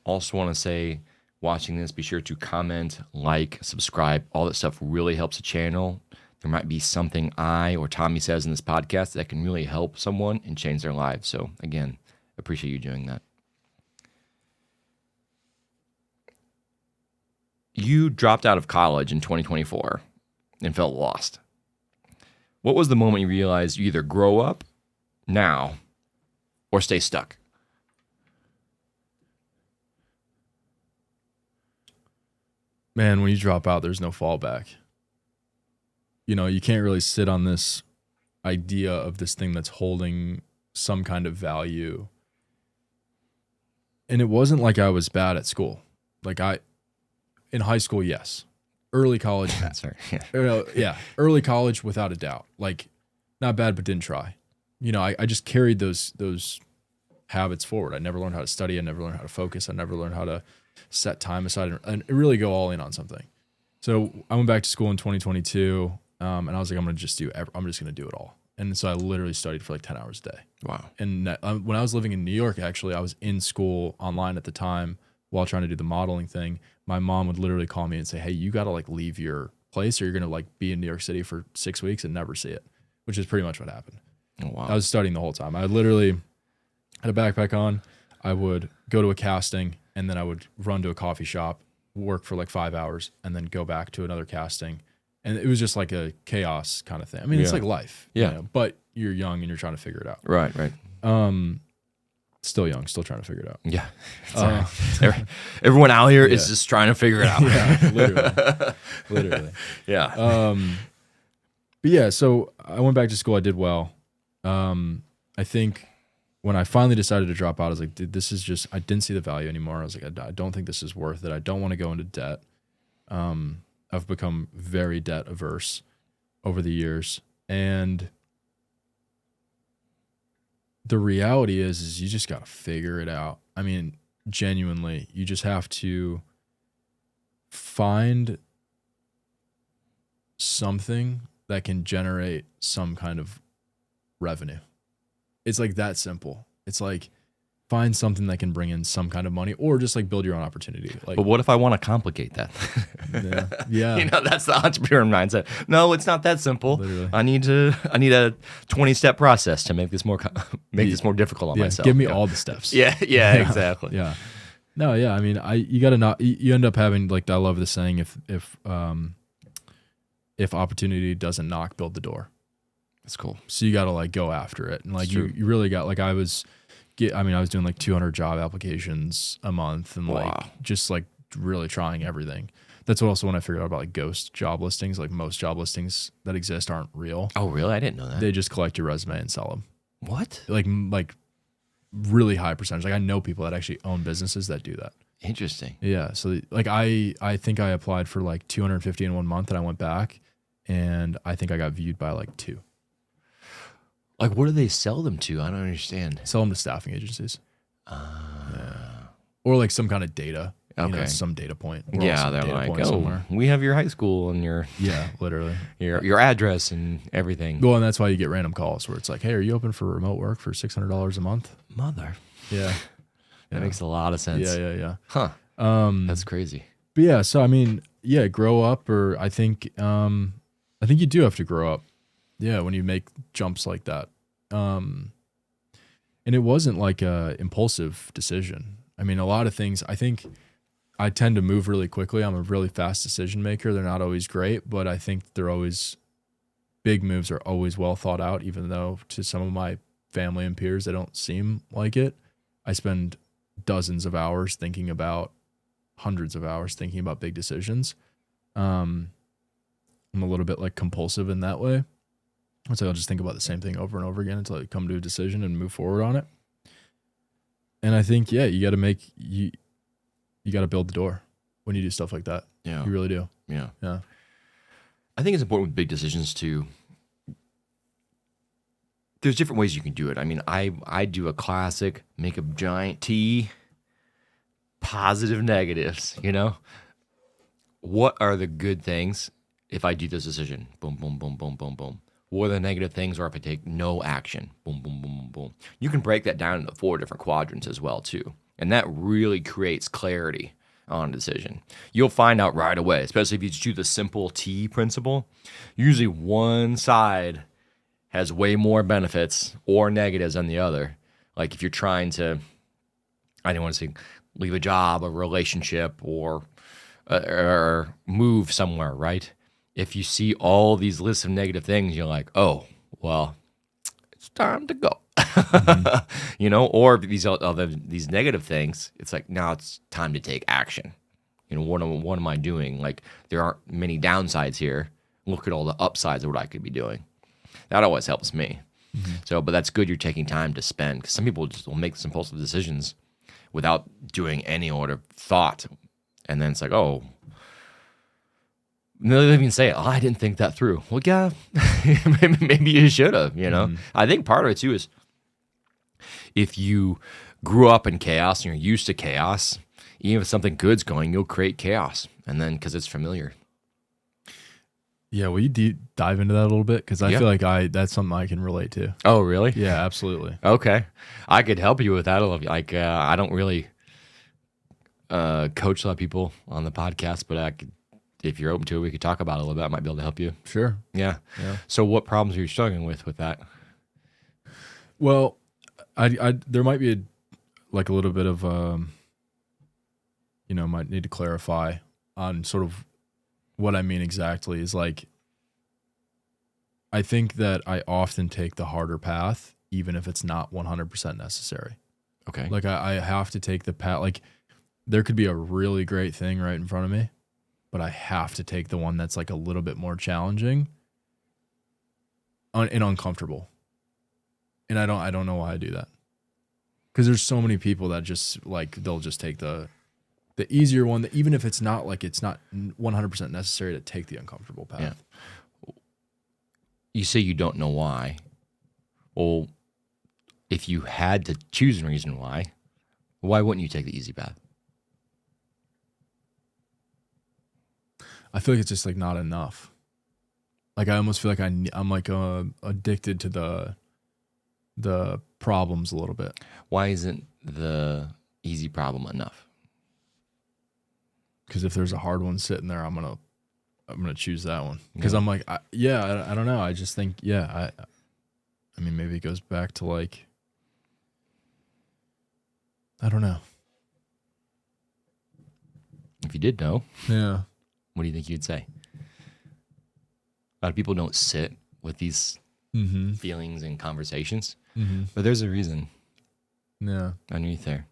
Also want to say, watching this, be sure to comment, like, subscribe. All that stuff really helps the channel. There might be something I or Tommy says in this podcast that can really help someone and change their lives. So again, appreciate you doing that. You dropped out of college in 2024 and felt lost. What was the moment you realized you either grow up now or stay stuck? Man, when you drop out, there's no fallback. You can't really sit on this idea of this thing that's holding some kind of value. And it wasn't like I was bad at school. Like in high school, yes. Early college, Sorry. early college without a doubt. Like not bad, but didn't try. I just carried those habits forward. I never learned how to study. I never learned how to focus. I never learned how to set time aside and really go all in on something. So I went back to school in 2022, and I was like, I'm just going to do it all. And so I literally studied for like 10 hours a day. Wow. And when I was living in New York, actually, I was in school online at the time while trying to do the modeling thing. My mom would literally call me and say, hey, you got to like leave your place or you're going to like be in New York City for 6 weeks and never see it, which is pretty much what happened. Oh, wow. I was studying the whole time. I literally had a backpack on. I would go to a casting and then I would run to a coffee shop, work for like 5 hours, and then go back to another casting. And it was just like a chaos kind of thing. I mean, it's like life. Yeah. But you're young and you're trying to figure it out. Right. Still young, still trying to figure it out. Yeah. Everyone out here is just trying to figure it out. Yeah, literally. Yeah. But yeah, so I went back to school. I did well. I think when I finally decided to drop out, I was like, dude, this is just, I didn't see the value anymore. I was like, I don't think this is worth it. I don't want to go into debt. I've become very debt averse over the years. And the reality is you just got to figure it out. I mean, genuinely, you just have to find something that can generate some kind of revenue. It's like that simple. It's like find something that can bring in some kind of money or just like build your own opportunity. Like, but what if I want to complicate that? Yeah. That's the entrepreneur mindset. No, it's not that simple. Literally. I need a 20-step process to make this more this more difficult on myself. Give me all the steps. Yeah, exactly. Yeah. No, yeah. I mean, you end up having like, I love the saying, if opportunity doesn't knock, build the door. That's cool. So you got to like go after it. And like you really got, like I was doing like 200 job applications a month and like just like really trying everything. That's also when I figured out about like ghost job listings. Like most job listings that exist aren't real. Oh, really? I didn't know that. They just collect your resume and sell them. What? Like really high percentage. Like I know people that actually own businesses that do that. Interesting. Yeah. So like I think I applied for like 250 in 1 month and I went back and I think I got viewed by like 2. Like, what do they sell them to? I don't understand. Sell them to staffing agencies. Or like some kind of data. Okay. Some data point. Yeah, they're like, oh, we have your high school and your literally your address and everything. Well, and that's why you get random calls where it's like, hey, are you open for remote work for $600 a month? Mother. Yeah. That makes a lot of sense. Yeah. Huh. That's crazy. But yeah, so I mean, grow up, or I think you do have to grow up. Yeah, when you make jumps like that. And it wasn't like a impulsive decision. I mean, a lot of things, I think I tend to move really quickly. I'm a really fast decision maker. They're not always great, but I think big moves are always well thought out, even though to some of my family and peers, they don't seem like it. I spend hundreds of hours thinking about big decisions. I'm a little bit like compulsive in that way. So I'll just think about the same thing over and over again until I come to a decision and move forward on it. And I think, you got to you got to build the door when you do stuff like that. Yeah. You really do. Yeah. Yeah. I think it's important with big decisions too. There's different ways you can do it. I mean, I do a classic, make a giant T, positive negatives, What are the good things if I do this decision? Boom, boom, boom, boom, boom, boom. What are the negative things, or if I take no action? Boom, boom, boom, boom, boom. You can break that down into 4 different quadrants as well, too. And that really creates clarity on a decision. You'll find out right away, especially if you do the simple T principle. Usually one side has way more benefits or negatives than the other. Like if you're trying to, I don't want to say leave a job, a relationship, or move somewhere, right? If you see all these lists of negative things, you're like, oh, well, it's time to go. Mm-hmm. Or these negative things, it's like, now it's time to take action. What am I doing? Like, there aren't many downsides here. Look at all the upsides of what I could be doing. That always helps me. Mm-hmm. So, but that's good you're taking time to spend, because some people just will make impulsive decisions without doing any order of thought. And then it's like, oh, they'll even say, oh, I didn't think that through. Well, yeah, maybe you should have, you know? I think part of it too is if you grew up in chaos and you're used to chaos, even if something good's going, you'll create chaos. And then because it's familiar. Yeah, will you dive into that a little bit? Because I Yeah. feel like that's something I can relate to. Oh, really? Yeah, absolutely. Okay. I could help you with that a little bit. Like, I don't really coach a lot of people on the podcast, but I could, if you're open to it, we could talk about it a little bit. I might be able to help you. Sure. Yeah. Yeah. So what problems are you struggling with that? Well, I there might be a little bit of might need to clarify on sort of what I mean exactly is like, I think that I often take the harder path, even if it's not 100% necessary. Okay. Like I have to take the path, like there could be a really great thing right in front of me, but I have to take the one that's like a little bit more challenging and uncomfortable. And I don't know why I do that. Because there's so many people that just like, they'll just take the easier one, that even if it's not 100% necessary to take the uncomfortable path. Yeah. You say you don't know why. Well, if you had to choose a reason why wouldn't you take the easy path? I feel like it's just like not enough. Like I almost feel like I'm like addicted to the problems a little bit. Why isn't the easy problem enough? Because if there's a hard one sitting there, I'm gonna choose that one. Because I'm like, I don't know. I just think, I mean, maybe it goes back to like, I don't know. If you did know, Yeah. what do you think you'd say? A lot of people don't sit with these feelings and conversations, but there's a reason. Yeah. Underneath there,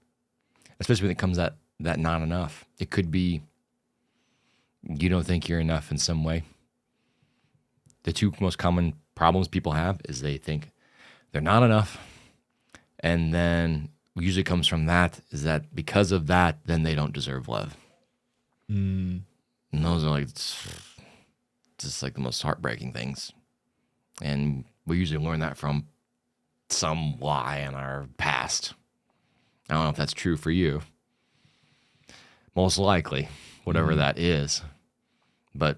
especially when it comes that not enough. It could be you don't think you're enough in some way. The two most common problems people have is they think they're not enough, and then what usually comes from that is that because of that, then they don't deserve love. And those are like just like the most heartbreaking things, and we usually learn that from some lie in our past. I don't know if that's true for you. Most likely, whatever that is. But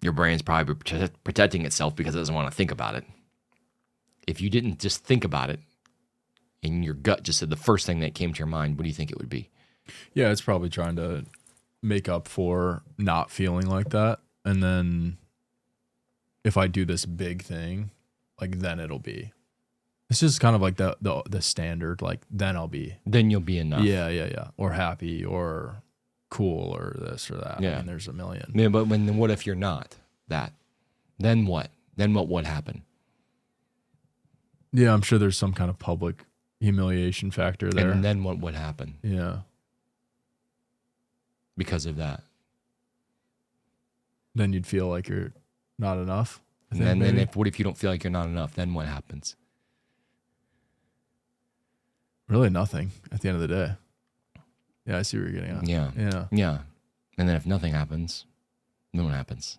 your brain's probably protecting itself because it doesn't want to think about it. If you didn't just think about it, and your gut just said the first thing that came to your mind, what do you think it would be? Yeah, it's probably trying to make up for not feeling like that. And then if I do this big thing, like then it'll be. It's just kind of like the standard, like then I'll be. Then you'll be enough. Yeah. Or happy or cool or this or that. Yeah. I mean, there's a million. Yeah, but what if you're not that? Then what? Then what would happen? Yeah, I'm sure there's some kind of public humiliation factor there. And then what would happen? Yeah. Because of that. Then you'd feel like you're not enough. And then what if you don't feel like you're not enough? Then what happens? Really nothing at the end of the day. Yeah, I see what you're getting at. Yeah. And then if nothing happens, then what happens?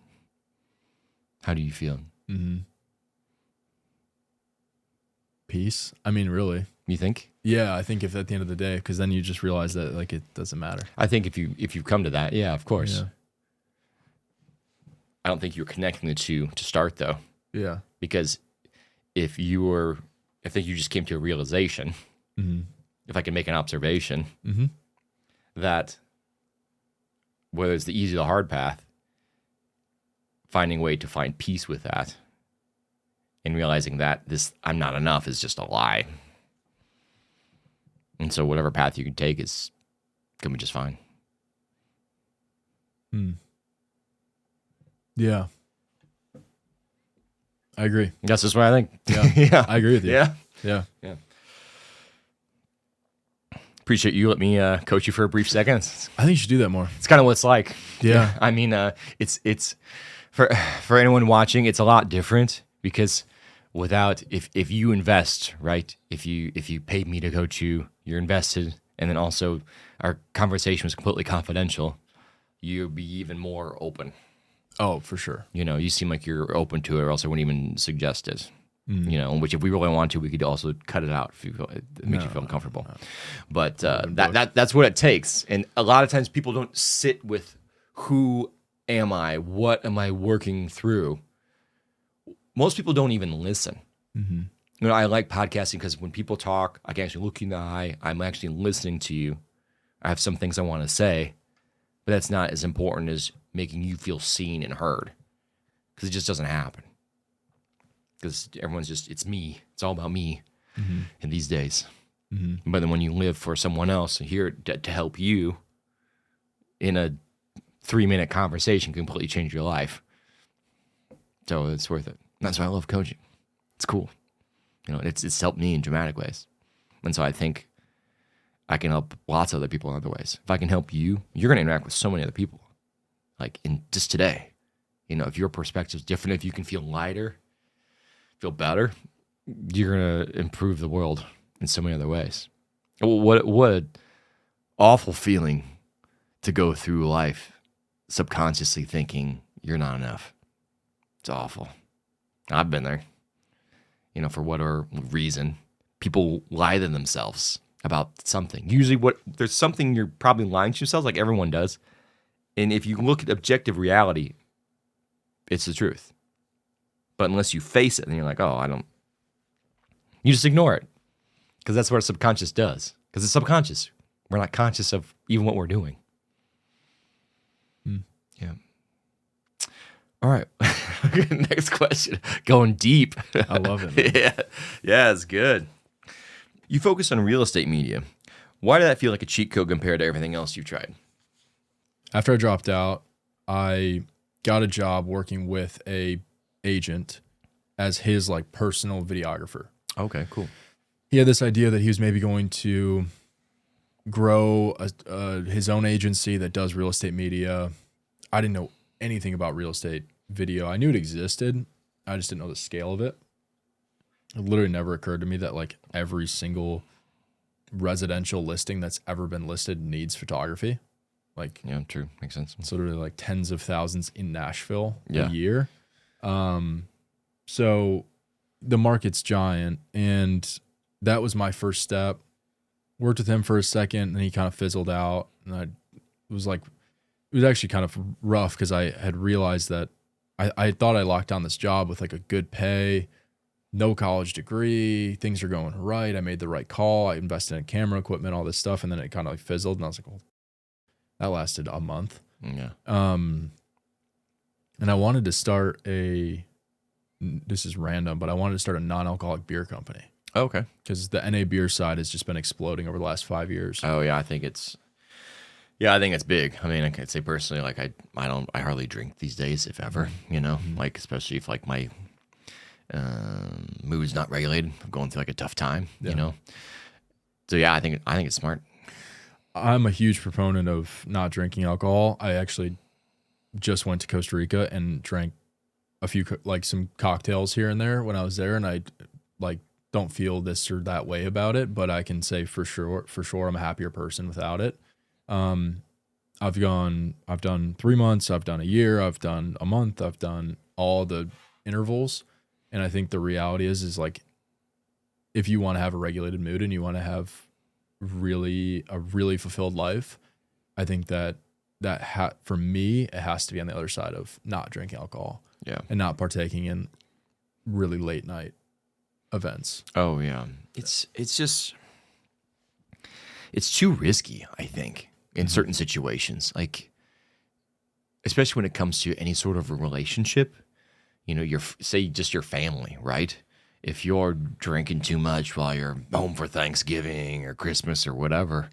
How do you feel? Peace. I mean, really. You think? Yeah, I think if at the end of the day, because then you just realize that like it doesn't matter. I think if you come to that, yeah, of course. Yeah. I don't think you're connecting the two to start though. Yeah. Because if you just came to a realization, if I can make an observation, that whether it's the easy or the hard path, finding a way to find peace with that and realizing that I'm not enough is just a lie. And so whatever path you can take is going to be just fine. Yeah. I agree. That's just what I think. Yeah. Yeah. I agree with you. Yeah. Yeah. Appreciate you let me coach you for a brief second. I think you should do that more. It's kind of what it's like. Yeah. I mean, it's for anyone watching, it's a lot different because if you invest, right? If you paid me to coach you, you're invested, and then also our conversation was completely confidential. you'll be even more open. Oh, for sure. You seem like you're open to it, or else I wouldn't even suggest it. Which if we really want to, we could also cut it out if it makes you feel uncomfortable. No. But that's what it takes. And a lot of times people don't sit with who am I? What am I working through? Most people don't even listen. Mm-hmm. I like podcasting because when people talk, I can actually look you in the eye. I'm actually listening to you. I have some things I want to say, but that's not as important as making you feel seen and heard, because it just doesn't happen. Because everyone's just, it's me. It's all about me in these days. Mm-hmm. But then when you live for someone else here to help you in a 3-minute conversation, completely change your life. So it's worth it. That's why I love coaching. It's cool. It's helped me in dramatic ways. And so I think I can help lots of other people in other ways. If I can help you, you're going to interact with so many other people. Like in just today, if your perspective is different, if you can feel lighter, feel better, you're going to improve the world in so many other ways. What an awful feeling to go through life subconsciously thinking you're not enough. It's awful. I've been there. For whatever reason, people lie to themselves about something. Usually there's something you're probably lying to yourselves, like everyone does. And if you look at objective reality, it's the truth. But unless you face it and you're like, you just ignore it. Because that's what our subconscious does. Because it's subconscious. We're not conscious of even what we're doing. Yeah. All right. Next question. Going deep. I love it. Yeah, it's good. You focus on real estate media. Why did that feel like a cheat code compared to everything else you've tried? After I dropped out, I got a job working with a agent as his personal videographer. Okay, cool. He had this idea that he was maybe going to grow his own agency that does real estate media. I didn't know anything about real estate video. I knew it existed. I just didn't know the scale of it. It literally never occurred to me that every single residential listing that's ever been listed needs photography. Yeah, true. Makes sense. It's literally tens of thousands in Nashville a year. So the market's giant, and that was my first step. Worked with him for a second, and then he kind of fizzled out. And it was actually kind of rough because I had realized that I thought I locked down this job with a good pay, no college degree, things are going right. I made the right call. I invested in camera equipment, all this stuff, and then it kind of fizzled. And I was like, well, that lasted a month. Yeah. And I wanted to start this is random, but I wanted to start a non-alcoholic beer company. Oh, okay. Because the NA beer side has just been exploding over the last 5 years. Oh yeah, I think it's big. I mean, I could say personally, I hardly drink these days, if ever, especially if my mood's not regulated. I'm going through a tough time, So yeah, I think it's smart. I'm a huge proponent of not drinking alcohol. I actually just went to Costa Rica and drank a few some cocktails here and there when I was there, and I don't feel this or that way about it, but I can say for sure I'm a happier person without it. I've done 3 months, I've done a year, I've done a month, I've done all the intervals. And I think the reality is if you want to have a regulated mood and you want to have a really fulfilled life, I think that for me, it has to be on the other side of not drinking alcohol. Yeah. And not partaking in really late night events. Oh yeah. It's too risky, I think, in certain situations. Especially when it comes to any sort of a relationship, say just your family, right? If you're drinking too much while you're home for Thanksgiving or Christmas or whatever,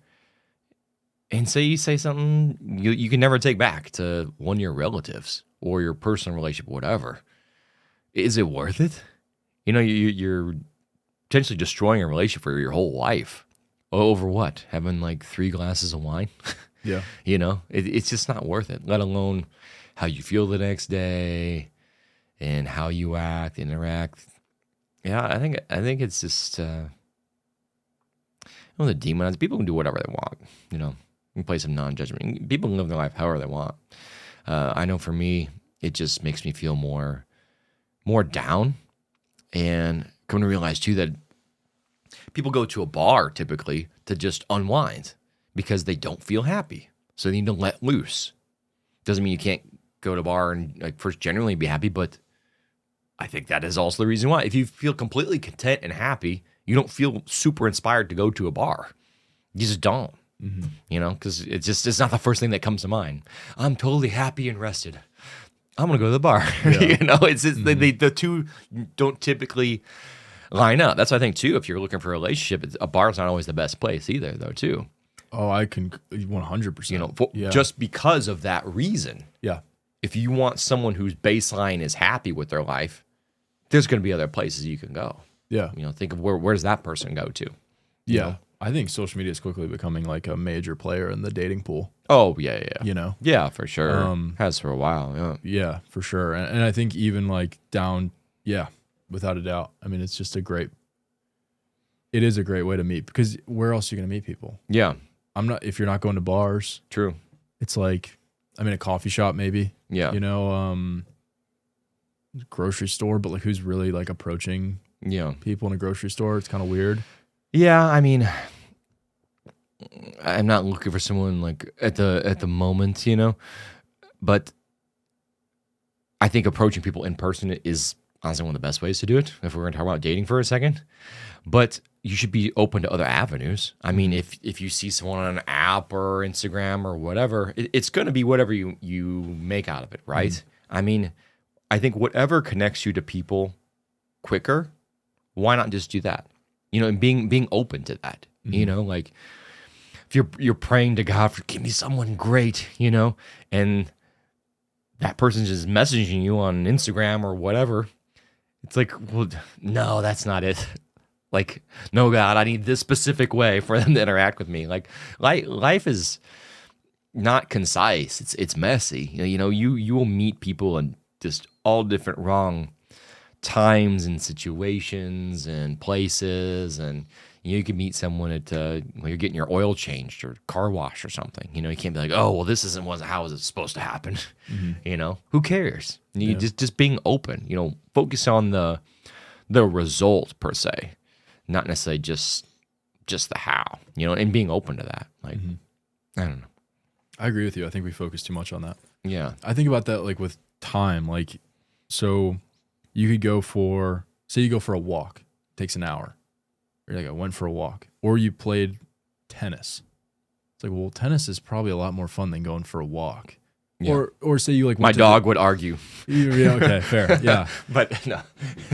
and say you say something you can never take back to one of your relatives or your personal relationship, whatever, is it worth it? You're potentially destroying a relationship for your whole life. Over what? Having 3 glasses of wine? Yeah. It's just not worth it, let alone how you feel the next day and how you interact. Yeah, I think it's just, the demonized. People can do whatever they want, in place of non-judgment. People can live their life however they want. I know for me, it just makes me feel more down, and come to realize too that people go to a bar typically to just unwind because they don't feel happy. So they need to let loose. Doesn't mean you can't go to a bar and like first genuinely be happy, but I think that is also the reason why. If you feel completely content and happy, you don't feel super inspired to go to a bar. You just don't, because it's not the first thing that comes to mind. I'm totally happy and rested. I'm gonna go to the bar. Yeah. It's just, the two don't typically line up. That's what I think too. If you're looking for a relationship, a bar's not always the best place either, though. Too. Oh, I can 100%. Just because of that reason. Yeah. If you want someone whose baseline is happy with their life, there's going to be other places you can go. Yeah. Think of where does that person go to? Yeah. I think social media is quickly becoming like a major player in the dating pool. Oh, yeah. Yeah, for sure. Has for a while, yeah. Yeah, for sure. And I think even like without a doubt. I mean, it is a great way to meet, because where else are you going to meet people? Yeah. If you're not going to bars. True. It's like, a coffee shop maybe. Yeah. Grocery store, but like who's really like approaching people in a grocery store? It's kind of weird. Yeah, I mean, I'm not looking for someone like at the moment, but I think approaching people in person is honestly one of the best ways to do it, if we're going to talk about dating for a second. But you should be open to other avenues. I mean, if you see someone on an app or Instagram or whatever, it's going to be whatever you make out of it, right? Mm-hmm. I mean, I think whatever connects you to people quicker, why not just do that? And being open to that. Mm-hmm. Like if you're praying to God for give me someone great, and that person's just messaging you on Instagram or whatever, it's like, well, no, that's not it. Like, no, God, I need this specific way for them to interact with me. Like, life is not concise. It's messy. You will meet people in just all different wrong times and situations and places, and you can meet someone at when you're getting your oil changed or car wash or something. You can't be like, oh, well, this wasn't how it was supposed to happen. Mm-hmm. Who cares? You just being open. Focus on the result per se, not necessarily just the how. And being open to that. Like, I don't know. I agree with you. I think we focus too much on that. Yeah, I think about that like with time. Like, so you could go for a walk. It takes an hour. You're like, I went for a walk. Or you played tennis. It's like, well, tennis is probably a lot more fun than going for a walk. Yeah. Or say you like my dog would argue. Yeah, okay, fair. Yeah. But no.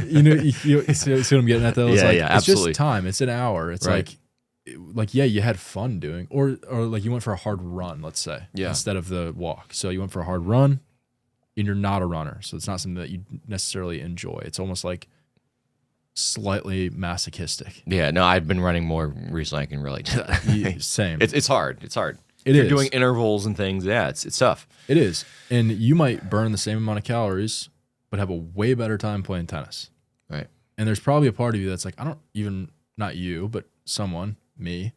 you see what I'm getting at though? It's yeah, absolutely. It's just time. It's an hour. It's right. like you had fun doing, or like you went for a hard run, let's say, instead of the walk. So you went for a hard run and you're not a runner. So it's not something that you necessarily enjoy. It's almost like slightly masochistic. Yeah, no, I've been running more recently. I can relate to that. Same. It's hard. It's hard. If you're doing intervals and things. Yeah, it's tough. It is. And you might burn the same amount of calories, but have a way better time playing tennis. Right. And there's probably a part of you that's like, not you, but me,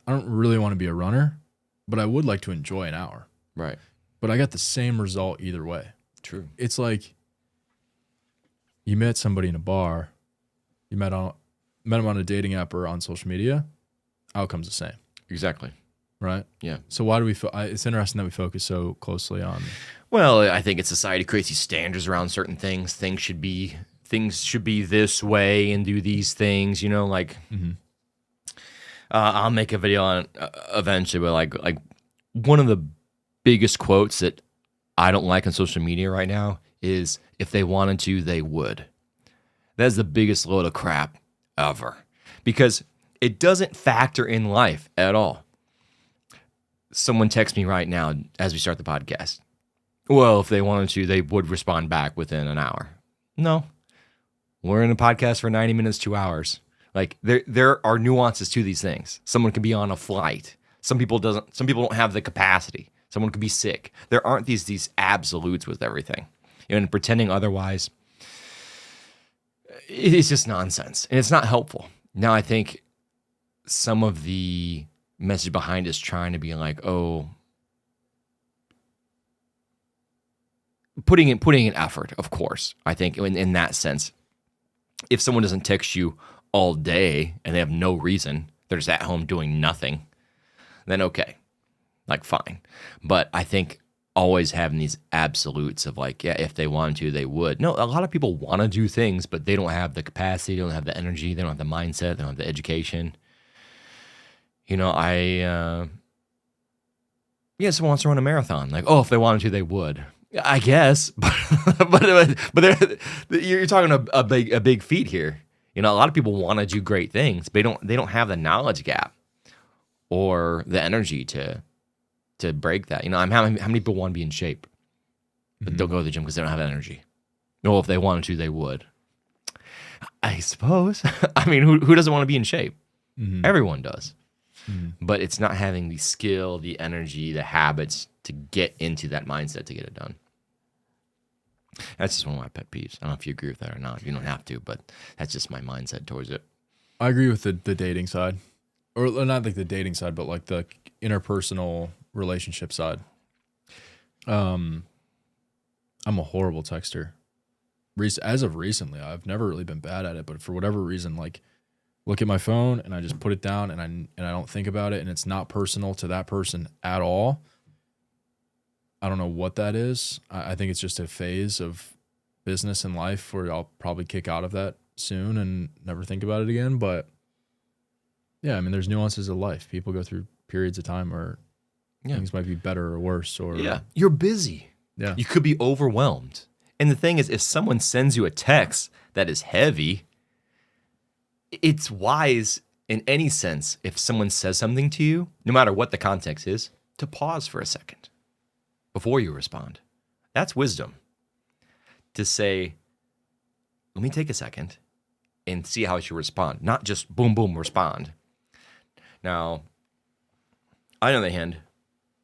I don't really want to be a runner, but I would like to enjoy an hour. Right. But I got the same result either way. True. It's like you met somebody in a bar, you met them on a dating app or on social media, outcome's the same. Exactly. Right? Yeah. So why do it's interesting that we focus so closely on. Well, I think society creates these standards around certain things. Things should be this way and do these things, like I'll make a video on eventually, but like one of the biggest quotes that I don't like on social media right now is, if they wanted to, they would. That's the biggest load of crap ever, because it doesn't factor in life at all. Someone texts me right now as we start the podcast. Well, if they wanted to, they would respond back within an hour. No, we're in a podcast for 90 minutes, 2 hours. Like there are nuances to these things. Someone can be on a flight. Some people don't have the capacity. Someone could be sick. There aren't these absolutes with everything. And pretending otherwise, it's just nonsense. And it's not helpful. Now, I think some of the message behind is trying to be like, oh, putting in effort, of course. I think in that sense, if someone doesn't text you all day and they have no reason, they're just at home doing nothing, then okay, like fine. But I think always having these absolutes of like, yeah, if they wanted to, they would. No, a lot of people want to do things, but they don't have the capacity, they don't have the energy, they don't have the mindset, they don't have the education. You know, someone wants to run a marathon. Like, oh, if they wanted to, they would. I guess, but you're talking a big feat here. You know, a lot of people want to do great things, but they don't have the knowledge gap or the energy to break that. You know, how many people want to be in shape, but don't go to the gym because they don't have energy? Well, if they wanted to, they would. I suppose. I mean, who doesn't want to be in shape? Mm-hmm. Everyone does. Mm-hmm. But it's not having the skill, the energy, the habits to get into that mindset to get it done. That's just one of my pet peeves. I don't know if you agree with that or not. You don't have to, but that's just my mindset towards it. I agree with the dating side. Or not like the dating side, but like the interpersonal relationship side. I'm a horrible texter. As of recently, I've never really been bad at it, but for whatever reason, like look at my phone and I just put it down and I don't think about it, and it's not personal to that person at all. I don't know what that is. I think it's just a phase of business and life where I'll probably kick out of that soon and never think about it again. But yeah, I mean, there's nuances of life. People go through periods of time where things might be better or worse. Or you're busy. Yeah, you could be overwhelmed. And the thing is, if someone sends you a text that is heavy, it's wise in any sense, if someone says something to you, no matter what the context is, to pause for a second before you respond. That's wisdom. To say, let me take a second and see how I should respond, not just boom, boom, respond. Now, on the other hand,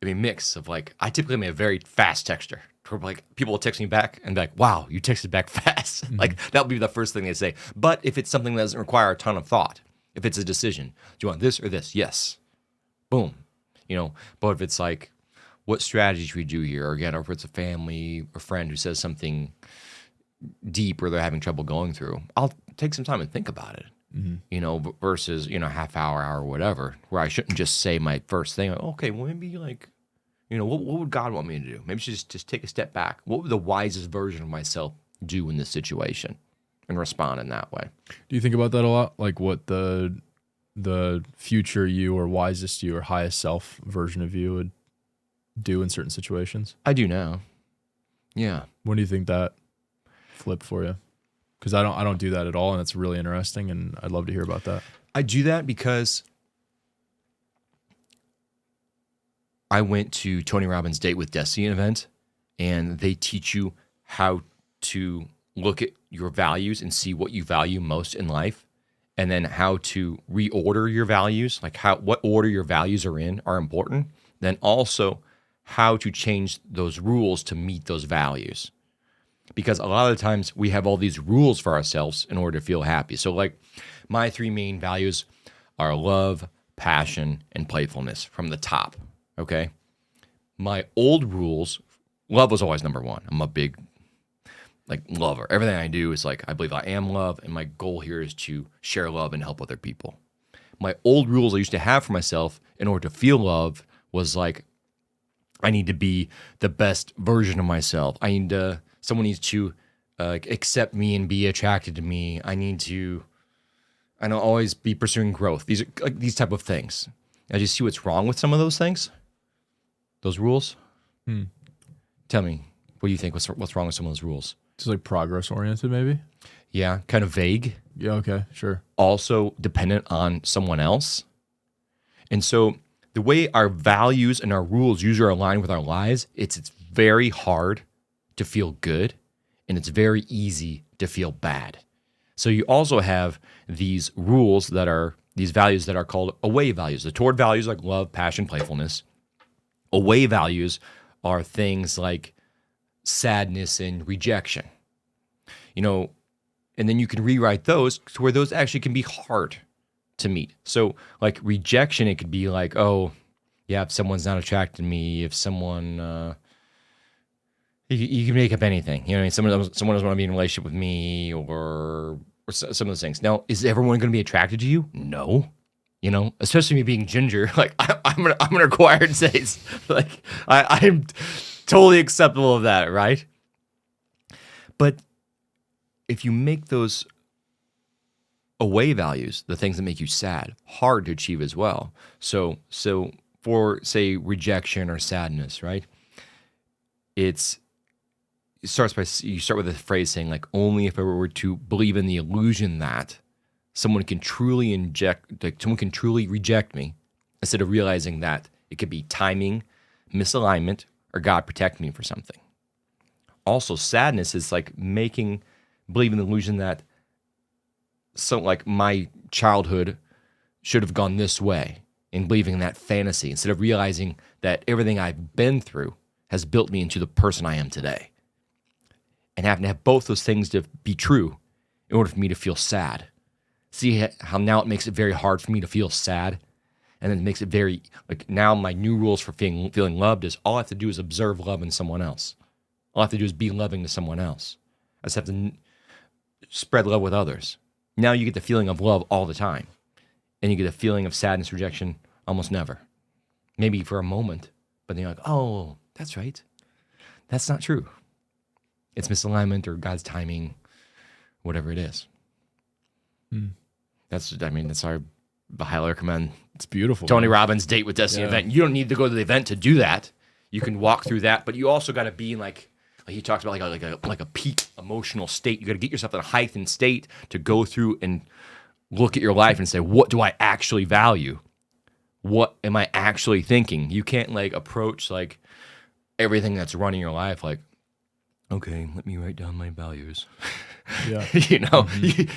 I mean, mix of like, I typically am a very fast texter. Like, people will text me back and be like, wow, you texted back fast. Mm-hmm. Like, that would be the first thing they say. But if it's something that doesn't require a ton of thought, if it's a decision, do you want this or this? Yes. Boom. You know, but if it's like, what strategy should we do here? Or again, or if it's a family or friend who says something deep or they're having trouble going through, I'll take some time and think about it. Mm-hmm. You know, versus, you know, half hour, whatever, where I shouldn't just say my first thing. Like, okay, well, maybe like, you know, what would God want me to do? Maybe just take a step back. What would the wisest version of myself do in this situation, and respond in that way? Do you think about that a lot? Like what the future you or wisest you or highest self version of you would do in certain situations? I do now. Yeah. When do you think that flipped for you? Because I don't do that at all, and it's really interesting, and I'd love to hear about that. I do that because I went to Tony Robbins' Date with Destiny event, and they teach you how to look at your values and see what you value most in life, and then how to reorder your values, like what order your values are in are important, then also how to change those rules to meet those values. Because a lot of the times we have all these rules for ourselves in order to feel happy. So like my three main values are love, passion, and playfulness from the top, okay? My old rules, love was always number one. I'm a big lover. Everything I do is like, I believe I am love, and my goal here is to share love and help other people. My old rules I used to have for myself in order to feel love was like, I need to be the best version of myself. Someone needs to accept me and be attracted to me. I don't always be pursuing growth. These are like these type of things. As you see what's wrong with some of those things, those rules. Tell me, what do you think? What's wrong with some of those rules? Just like progress oriented, maybe. Yeah, kind of vague. Yeah. Okay. Sure. Also dependent on someone else, and so the way our values and our rules usually are aligned with our lives, it's very hard to feel good, and it's very easy to feel bad. So you also have these rules these values that are called away values. The toward values like love, passion, playfulness. Away values are things like sadness and rejection. You know, and then you can rewrite those to where those actually can be hard to meet. So like rejection, it could be like, oh, yeah, if someone's not attracted to me, if someone, you can make up anything. You know what I mean? Someone doesn't want to be in a relationship with me or some of those things. Now, is everyone going to be attracted to you? No. You know, especially me being ginger, like I'm gonna acquired taste. Like I'm totally acceptable of that, right? But if you make those away values, the things that make you sad, hard to achieve as well. So for say rejection or sadness, right? You start with a phrase saying like, only if I were to believe in the illusion that someone can truly reject me, instead of realizing that it could be timing, misalignment, or God protecting me for something. Also, sadness is like believe in the illusion that like my childhood should have gone this way, and believing in that fantasy instead of realizing that everything I've been through has built me into the person I am today. And having to have both those things to be true in order for me to feel sad. See how now it makes it very hard for me to feel sad, and then it makes it very, like now my new rules for feeling loved is all I have to do is observe love in someone else. All I have to do is be loving to someone else. I just have to spread love with others. Now you get the feeling of love all the time, and you get a feeling of sadness, rejection almost never. Maybe for a moment, but then you're like, oh, that's right. That's not true. It's misalignment or God's timing, whatever it is. That's I highly recommend. It's beautiful. Tony Robbins' Date with Destiny event. You don't need to go to the event to do that. You can walk through that, but you also got to be in like he talks about like a peak emotional state. You got to get yourself in a heightened state to go through and look at your life and say, what do I actually value? What am I actually thinking? You can't like approach like everything that's running your life like, okay, let me write down my values. Yeah. You know,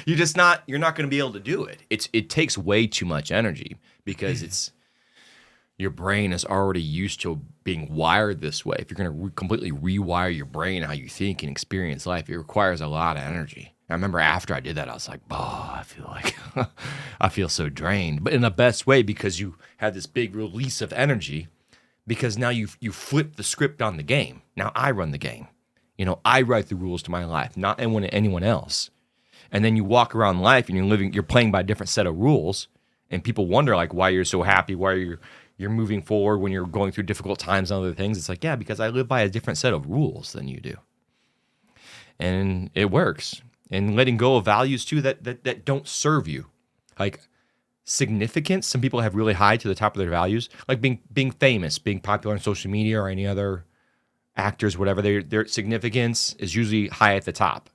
you're not going to be able to do it. It takes way too much energy because your brain is already used to being wired this way. If you're going to completely rewire your brain, how you think and experience life, it requires a lot of energy. I remember after I did that, I was like, I feel so drained, but in the best way, because you had this big release of energy, because now you flip the script on the game. Now I run the game. You know, I write the rules to my life, not anyone else. And then you walk around life and you're playing by a different set of rules, and people wonder like why you're so happy, why you're moving forward when you're going through difficult times and other things. It's like, yeah, because I live by a different set of rules than you do. And it works. And letting go of values too that don't serve you. Like significance, some people have really high to the top of their values, like being famous, being popular on social media or any other actors, whatever, their significance is usually high at the top,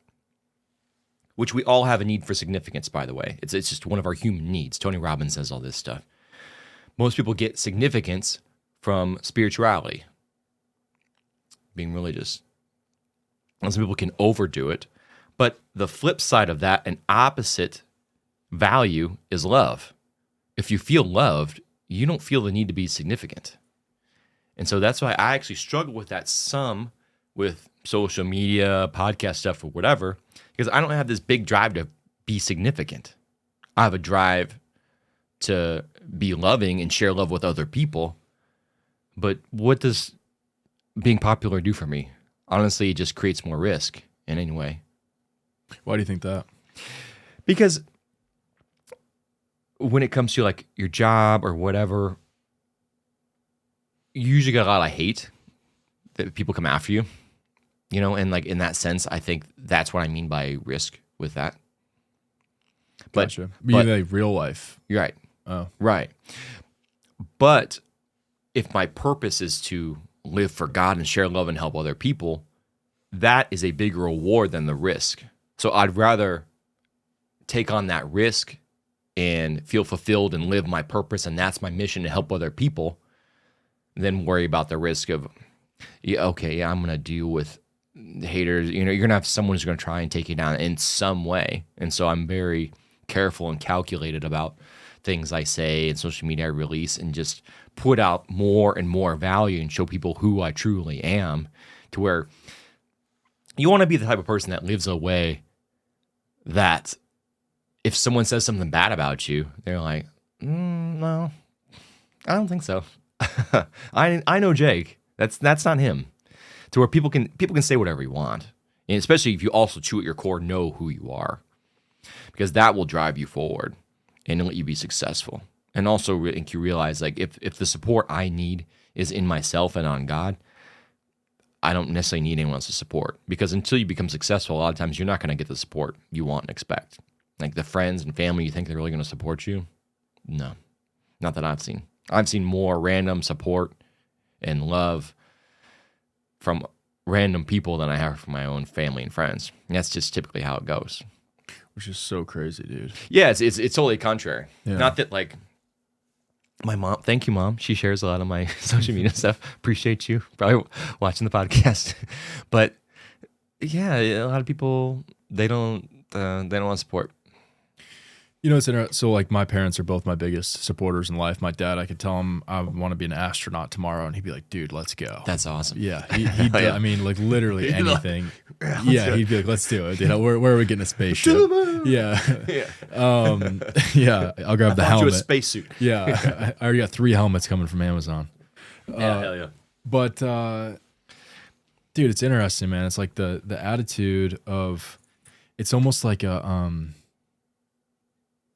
which we all have a need for significance, by the way. It's just one of our human needs. Tony Robbins says all this stuff. Most people get significance from spirituality, being religious. And some people can overdo it. But the flip side of that, an opposite value, is love. If you feel loved, you don't feel the need to be significant. And so that's why I actually struggle with that some with social media, podcast stuff, or whatever, because I don't have this big drive to be significant. I have a drive to be loving and share love with other people. But what does being popular do for me? Honestly, it just creates more risk in any way. Why do you think that? Because when it comes to like your job or whatever, you usually get a lot of hate that people come after you, you know, and like in that sense, I think that's what I mean by risk with that. Gotcha. But like real life. You're right. Oh. Right. But if my purpose is to live for God and share love and help other people, that is a bigger reward than the risk. So I'd rather take on that risk and feel fulfilled and live my purpose, and that's my mission, to help other people, than worry about the risk of, I'm going to deal with haters. You know, you're going to have someone who's going to try and take you down in some way. And so I'm very careful and calculated about things I say and social media I release, and just put out more and more value and show people who I truly am, to where you want to be the type of person that lives a way that if someone says something bad about you, they're like, no, I don't think so. I know Jake. That's not him. To where people can say whatever you want, and especially if you also chew at your core, know who you are, because that will drive you forward and let you be successful. And also make you realize, like, if the support I need is in myself and on God, I don't necessarily need anyone else's support, because until you become successful, a lot of times you're not going to get the support you want and expect. Like the friends and family you think they're really going to support you, no, not that I've seen. I've seen more random support and love from random people than I have from my own family and friends. And that's just typically how it goes. Which is so crazy, dude. Yeah, it's totally contrary. Yeah. Not that, like, my mom, thank you, Mom. She shares a lot of my social media stuff. Appreciate you. Probably watching the podcast. But yeah, a lot of people, they don't want support. You know, it's interesting. So, like, my parents are both my biggest supporters in life. My dad, I could tell him I want to be an astronaut tomorrow, and he'd be like, "Dude, let's go." That's awesome. Yeah, he'd do, I mean, like, literally He'd be like, anything. "Yeah, He'd be like, "Let's do it." You know, where are we getting a spaceship? Yeah, yeah. I'll grab the helmet. You a spacesuit. Yeah, I already got 3 helmets coming from Amazon. Yeah, hell yeah. But dude, it's interesting, man. It's like the attitude of, it's almost like a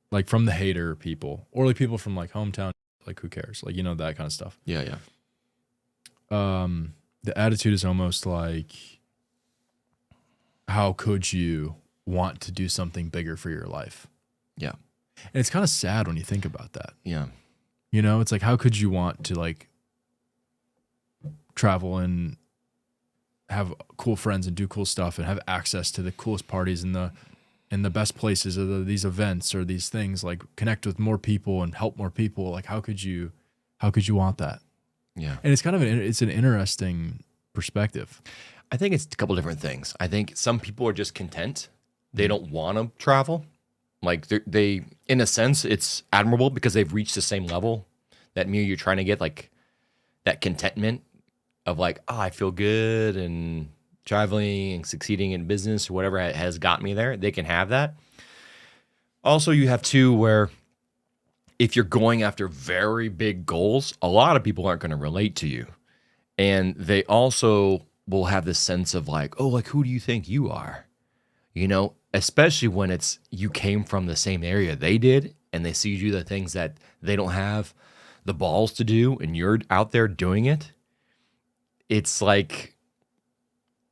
like from the hater people, or like people from like hometown, like who cares, like, you know, that kind of stuff. Yeah. The attitude is almost like, how could you want to do something bigger for your life? Yeah. And it's kind of sad when you think about that. Yeah. You know, it's like, how could you want to like travel and have cool friends and do cool stuff and have access to the coolest parties and the best places of these events or these things, like connect with more people and help more people? Like, how could you want that? Yeah. And it's kind of it's an interesting perspective. I think it's a couple different things. I think some people are just content. They don't want to travel. Like they, in a sense, it's admirable because they've reached the same level that you're trying to get, like that contentment of like, oh, I feel good and traveling and succeeding in business or whatever has got me there. They can have that. Also, you have two where if you're going after very big goals, a lot of people aren't going to relate to you. And they also will have this sense of like, oh, like, who do you think you are? You know, especially when it's you came from the same area they did and they see you do the things that they don't have the balls to do and you're out there doing it. It's like,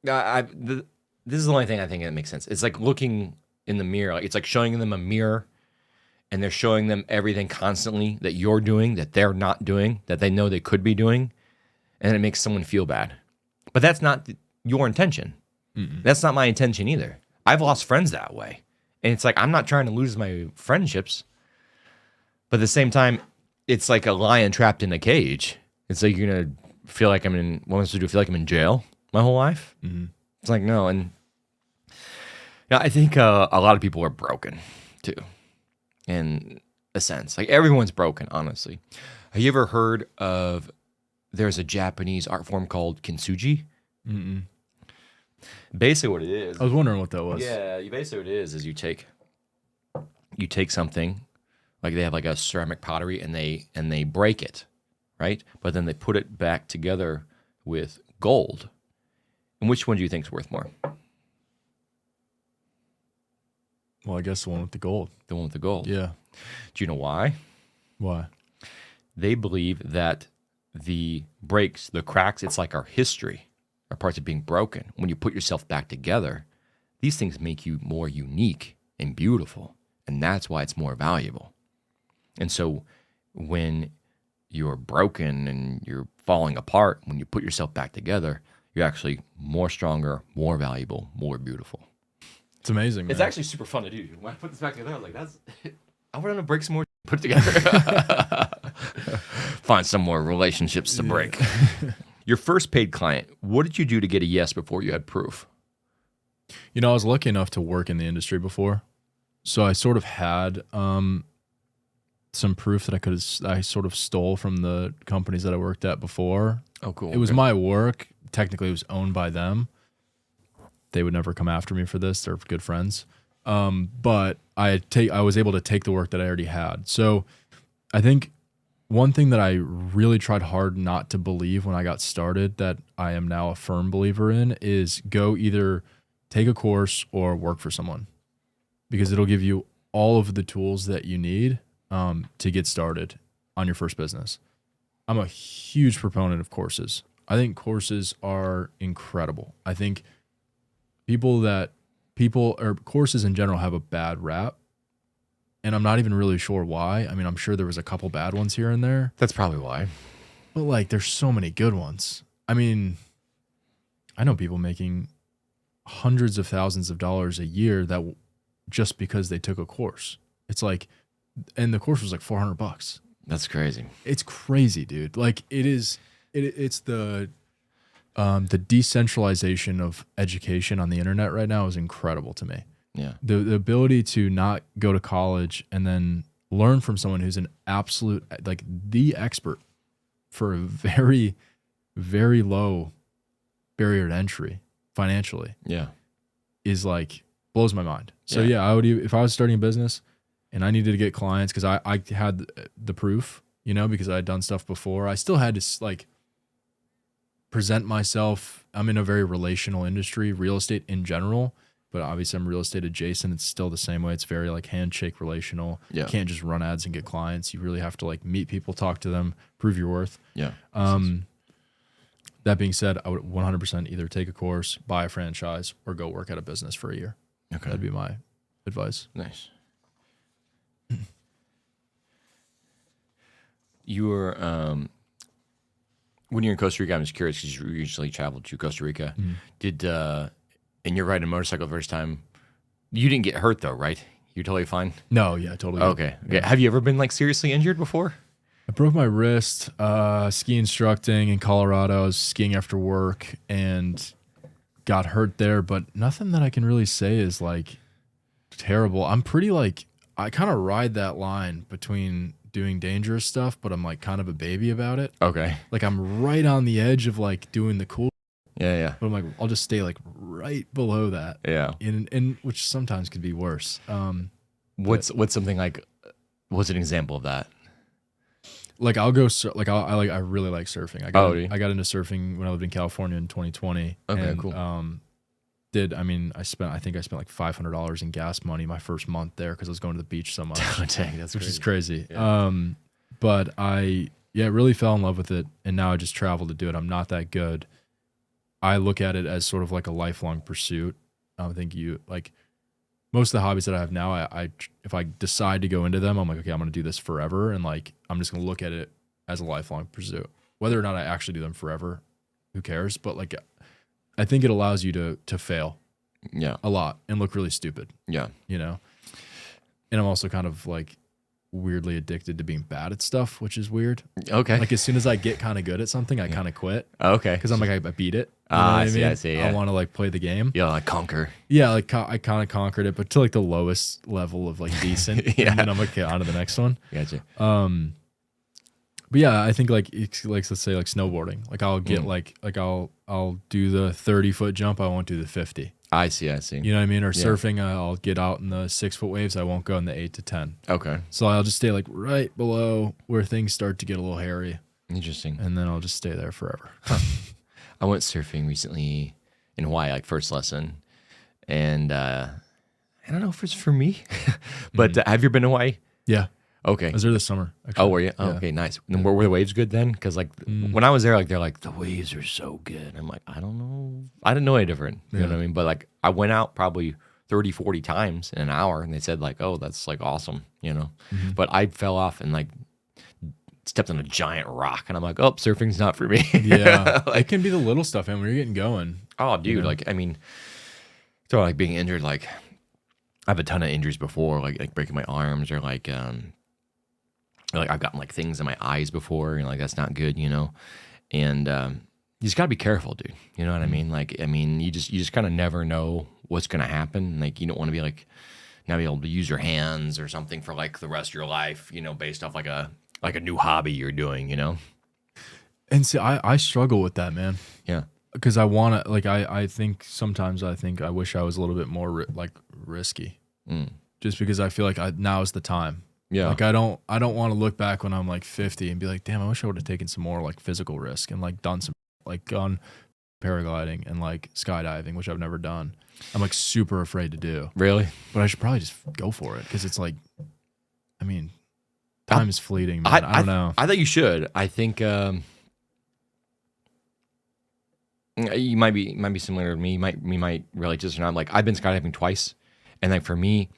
this is the only thing I think that makes sense. It's like looking in the mirror. Like, it's like showing them a mirror and they're showing them everything constantly that you're doing, that they're not doing, that they know they could be doing. And it makes someone feel bad. But that's not your intention. Mm-mm. That's not my intention either. I've lost friends that way. And it's like, I'm not trying to lose my friendships. But at the same time, it's like a lion trapped in a cage. It's like you're going to feel like what am I supposed to do? Feel like I'm in jail my whole life? Mm-hmm. It's like, no. And yeah, I think a lot of people are broken too, in a sense. Like, everyone's broken, honestly. Have you ever heard of, there's a Japanese art form called kintsugi? Mm-mm. Basically what it is. I was wondering what that was. Yeah, basically what it is you take something, like they have like a ceramic pottery and they break it, right? But then they put it back together with gold. And which one do you think is worth more? Well, I guess the one with the gold. The one with the gold. Yeah. Do you know why? Why? They believe that the breaks, the cracks, it's like our history, are parts of being broken. When you put yourself back together, these things make you more unique and beautiful, and that's why it's more valuable. And so when you're broken and you're falling apart, when you put yourself back together, you're actually more stronger, more valuable, more beautiful. It's amazing, man. It's actually super fun to do. When I put this back together, I was like, I want to break some more, put it together. Find some more relationships to break. Your first paid client, what did you do to get a yes before you had proof? You know, I was lucky enough to work in the industry before. So I sort of had some proof that I sort of stole from the companies that I worked at before. Oh, cool. It was my work. Technically, it was owned by them. They would never come after me for this. They're good friends. But I was able to take the work that I already had. So I think one thing that I really tried hard not to believe when I got started that I am now a firm believer in is go either take a course or work for someone, because it'll give you all of the tools that you need to get started on your first business. I'm a huge proponent of courses. I think courses are incredible. I think courses in general have a bad rap, and I'm not even really sure why. I mean, I'm sure there was a couple bad ones here and there, That's probably why. but like there's so many good ones. I mean, I know people making hundreds of thousands of dollars a year just because they took a course. It's like, and the course was like $400. That's crazy. It's crazy, dude. Like it's the decentralization of education on the internet right now is incredible to me. Yeah. The ability to not go to college and then learn from someone who's an absolute, like the expert for a very, very low barrier to entry financially. Yeah. Is like, blows my mind. So Yeah. I would, if I was starting a business and I needed to get clients, because I had the proof, because I had done stuff before, I still had to like present myself. I'm in a very relational industry, real estate in general, but obviously I'm real estate adjacent. It's still the same way. It's very like handshake relational. Yeah. You can't just run ads and get clients. You really have to like meet people, talk to them, prove your worth. Yeah. That being said, I would 100% either take a course, buy a franchise, or go work at a business for a year. Okay. That'd be my advice. Nice. You were when you're in Costa Rica, I'm just curious because you recently traveled to Costa Rica. Mm-hmm. Did and you're riding a motorcycle the first time. You didn't get hurt though, right? You're totally fine. No, yeah, totally. Okay. Have you ever been like seriously injured before? I broke my wrist ski instructing in Colorado. I was skiing after work and got hurt there, but nothing that I can really say is like terrible. I'm pretty like, I kind of ride that line between doing dangerous stuff, but I'm like kind of a baby about it. Okay. Like I'm right on the edge of like doing the cool, Yeah. but I'm like, I'll just stay like right below that. Yeah. In which sometimes could be worse. What's something like? What's an example of that? Like I'll go I really like surfing. I got into surfing when I lived in California in 2020. Okay, and, cool. I think I spent like $500 in gas money my first month there because I was going to the beach so much. Dang, that's which is crazy. Yeah. But I really fell in love with it, and now I just travel to do it. I'm not that good. I look at it as sort of like a lifelong pursuit. I think most of the hobbies that I have now, I if I decide to go into them, I'm like, okay, I'm going to do this forever. And like, I'm just going to look at it as a lifelong pursuit. Whether or not I actually do them forever, who cares? But like, I think it allows you to fail a lot and look really stupid. Yeah. And I'm also kind of like weirdly addicted to being bad at stuff, which is weird. Okay. Like as soon as I get kind of good at something, I kind of quit. Okay. Because I'm like, I beat it. You know what I mean? see. Yeah. I want to like play the game. Yeah, like conquer. Yeah, like I kind of conquered it, but to like the lowest level of like decent. Yeah. And then I'm like, okay, on to the next one. Gotcha. But yeah, I think like let's say like snowboarding. Like I'll get I'll do the 30-foot jump. I won't do the 50. I see. You know what I mean? Or surfing, I'll get out in the 6-foot waves. I won't go in the 8 to 10. Okay. So I'll just stay like right below where things start to get a little hairy. Interesting. And then I'll just stay there forever. I went surfing recently in Hawaii, like first lesson, and I don't know if it's for me, but have you been to Hawaii? Yeah. Okay. I was there this summer. Actually. Oh, were you? Oh, Yeah. okay, nice. And were the waves good then? Because like when I was there, like they're like the waves are so good. I'm like, I don't know. I didn't know any different. You know what I mean? But like I went out probably 30, 40 times in an hour, and they said like, oh, that's like awesome. But I fell off and like stepped on a giant rock, and I'm like, oh, surfing's not for me. Yeah. It can be the little stuff, man, when you're getting going. Oh, dude, like I mean, so like being injured, like I have a ton of injuries before, like breaking my arms or like I've gotten like things in my eyes before, and like that's not good, And you just gotta be careful, dude. You know what I mean? Like, I mean, you just kind of never know what's gonna happen. Like, you don't want to be like not be able to use your hands or something for like the rest of your life, based off like a new hobby you're doing, And see, I struggle with that, man. Yeah. Because I want to, like, I think sometimes I wish I was a little bit more risky. just because I feel like now is the time. Yeah. Like I don't want to look back when I'm like 50 and be like, damn, I wish I would have taken some more like physical risk and like done some like gone paragliding and like skydiving, which I've never done. I'm like super afraid to do. Really? But I should probably just go for it because it's like, I mean, time is fleeting, man. I don't know. I think you should. I think you might be similar to me. You might relate to this or not. Like I've been skydiving twice, and like for me,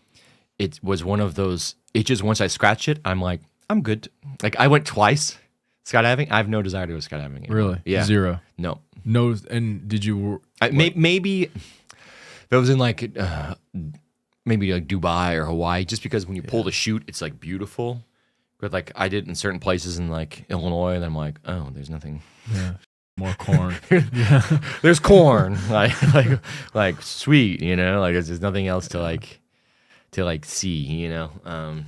it was one of those. It just once I scratch it, I'm like I'm good. Like I went twice skydiving. I have no desire to go skydiving anymore. Really? Yeah. Zero. No. No. And did you? Maybe if it was in like maybe like Dubai or Hawaii, just because when you pull the chute, it's like beautiful. But like I did in certain places in like Illinois, and I'm like, oh, there's nothing. Yeah. More corn. Yeah. There's corn. like sweet, you know, like there's nothing else to see, you know.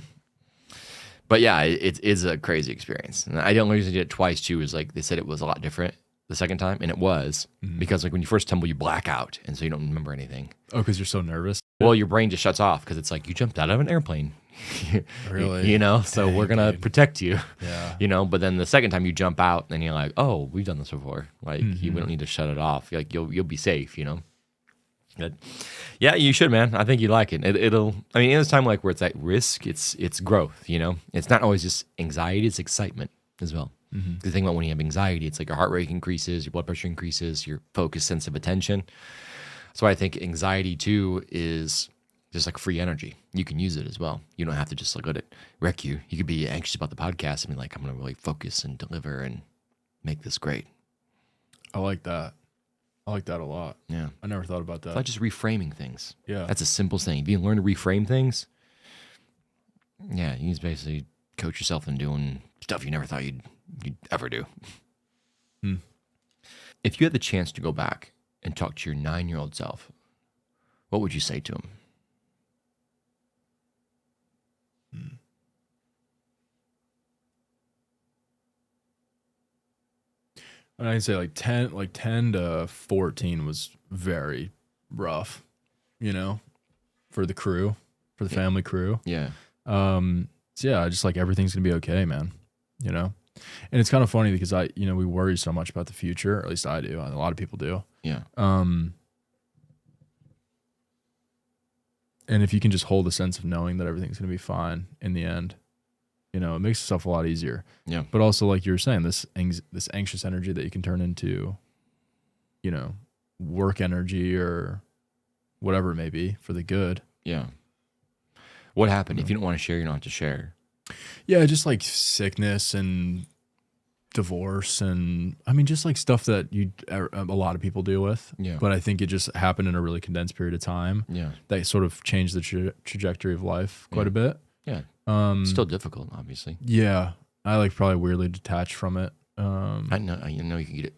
But yeah, it is a crazy experience. And I don't reason did it twice too, is like they said it was a lot different the second time, and it was because like when you first tumble, you black out, and so you don't remember anything. Oh, because you're so nervous. Well, your brain just shuts off because it's like you jumped out of an airplane. Really? You know, so Dang, we're gonna protect you. Yeah. You know, but then the second time you jump out, and you're like, oh, we've done this before. Like we don't need to shut it off. Like you'll be safe. You know. But yeah, you should, man. I think you like it. It'll. I mean, in this time like where it's at risk, it's growth. You know, it's not always just anxiety; it's excitement as well. The thing about when you have anxiety, it's like your heart rate increases, your blood pressure increases, your focus, sense of attention. So I think anxiety too is just like free energy. You can use it as well. You don't have to just like let it wreck you. You could be anxious about the podcast and be like, I'm going to really focus and deliver and make this great. I like that. I like that a lot. Yeah. I never thought about that. It's like just reframing things. Yeah. That's a simple thing. If you can learn to reframe things, yeah, you can just basically coach yourself in doing stuff you never thought you'd ever do. If you had the chance to go back and talk to your 9-year-old self, what would you say to him? And I'd say like 10 to 14 was very rough, you know, for the crew, for the family crew. Yeah. So yeah, just like everything's gonna be okay, man. You know, and it's kind of funny because we worry so much about the future. Or at least I do. A lot of people do. Yeah. And if you can just hold a sense of knowing that everything's gonna be fine in the end, you know, it makes stuff a lot easier. Yeah. But also, like you were saying, this anxious energy that you can turn into, you know, work energy or whatever it may be for the good. Yeah. What happened? If you don't want to share, you don't have to share. Yeah, just like sickness and divorce and I mean, just like stuff that a lot of people deal with. Yeah. But I think it just happened in a really condensed period of time. Yeah. That sort of changed the trajectory of life quite a bit. Yeah. Still difficult, obviously. Yeah. I like probably weirdly detached from it. I know you can get it.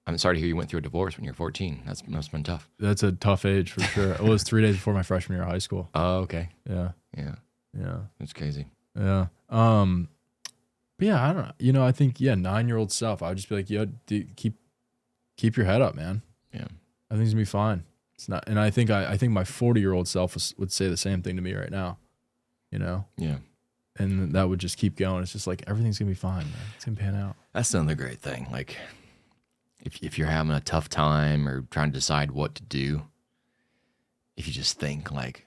I'm sorry to hear you went through a divorce when you were 14. That must have been tough. That's a tough age for sure. It was 3 days before my freshman year of high school. Oh, okay. Yeah. Yeah. Yeah. That's crazy. Yeah. But yeah, I don't know. You know, I think 9-year-old self, I would just be like, keep your head up, man. Yeah. I think it's gonna be fine. It's not, and I think my 40-year-old self would say the same thing to me right now. You know. Yeah. And that would just keep going. It's just like everything's gonna be fine, man. It's gonna pan out. That's another great thing. Like, if you're having a tough time or trying to decide what to do, if you just think like,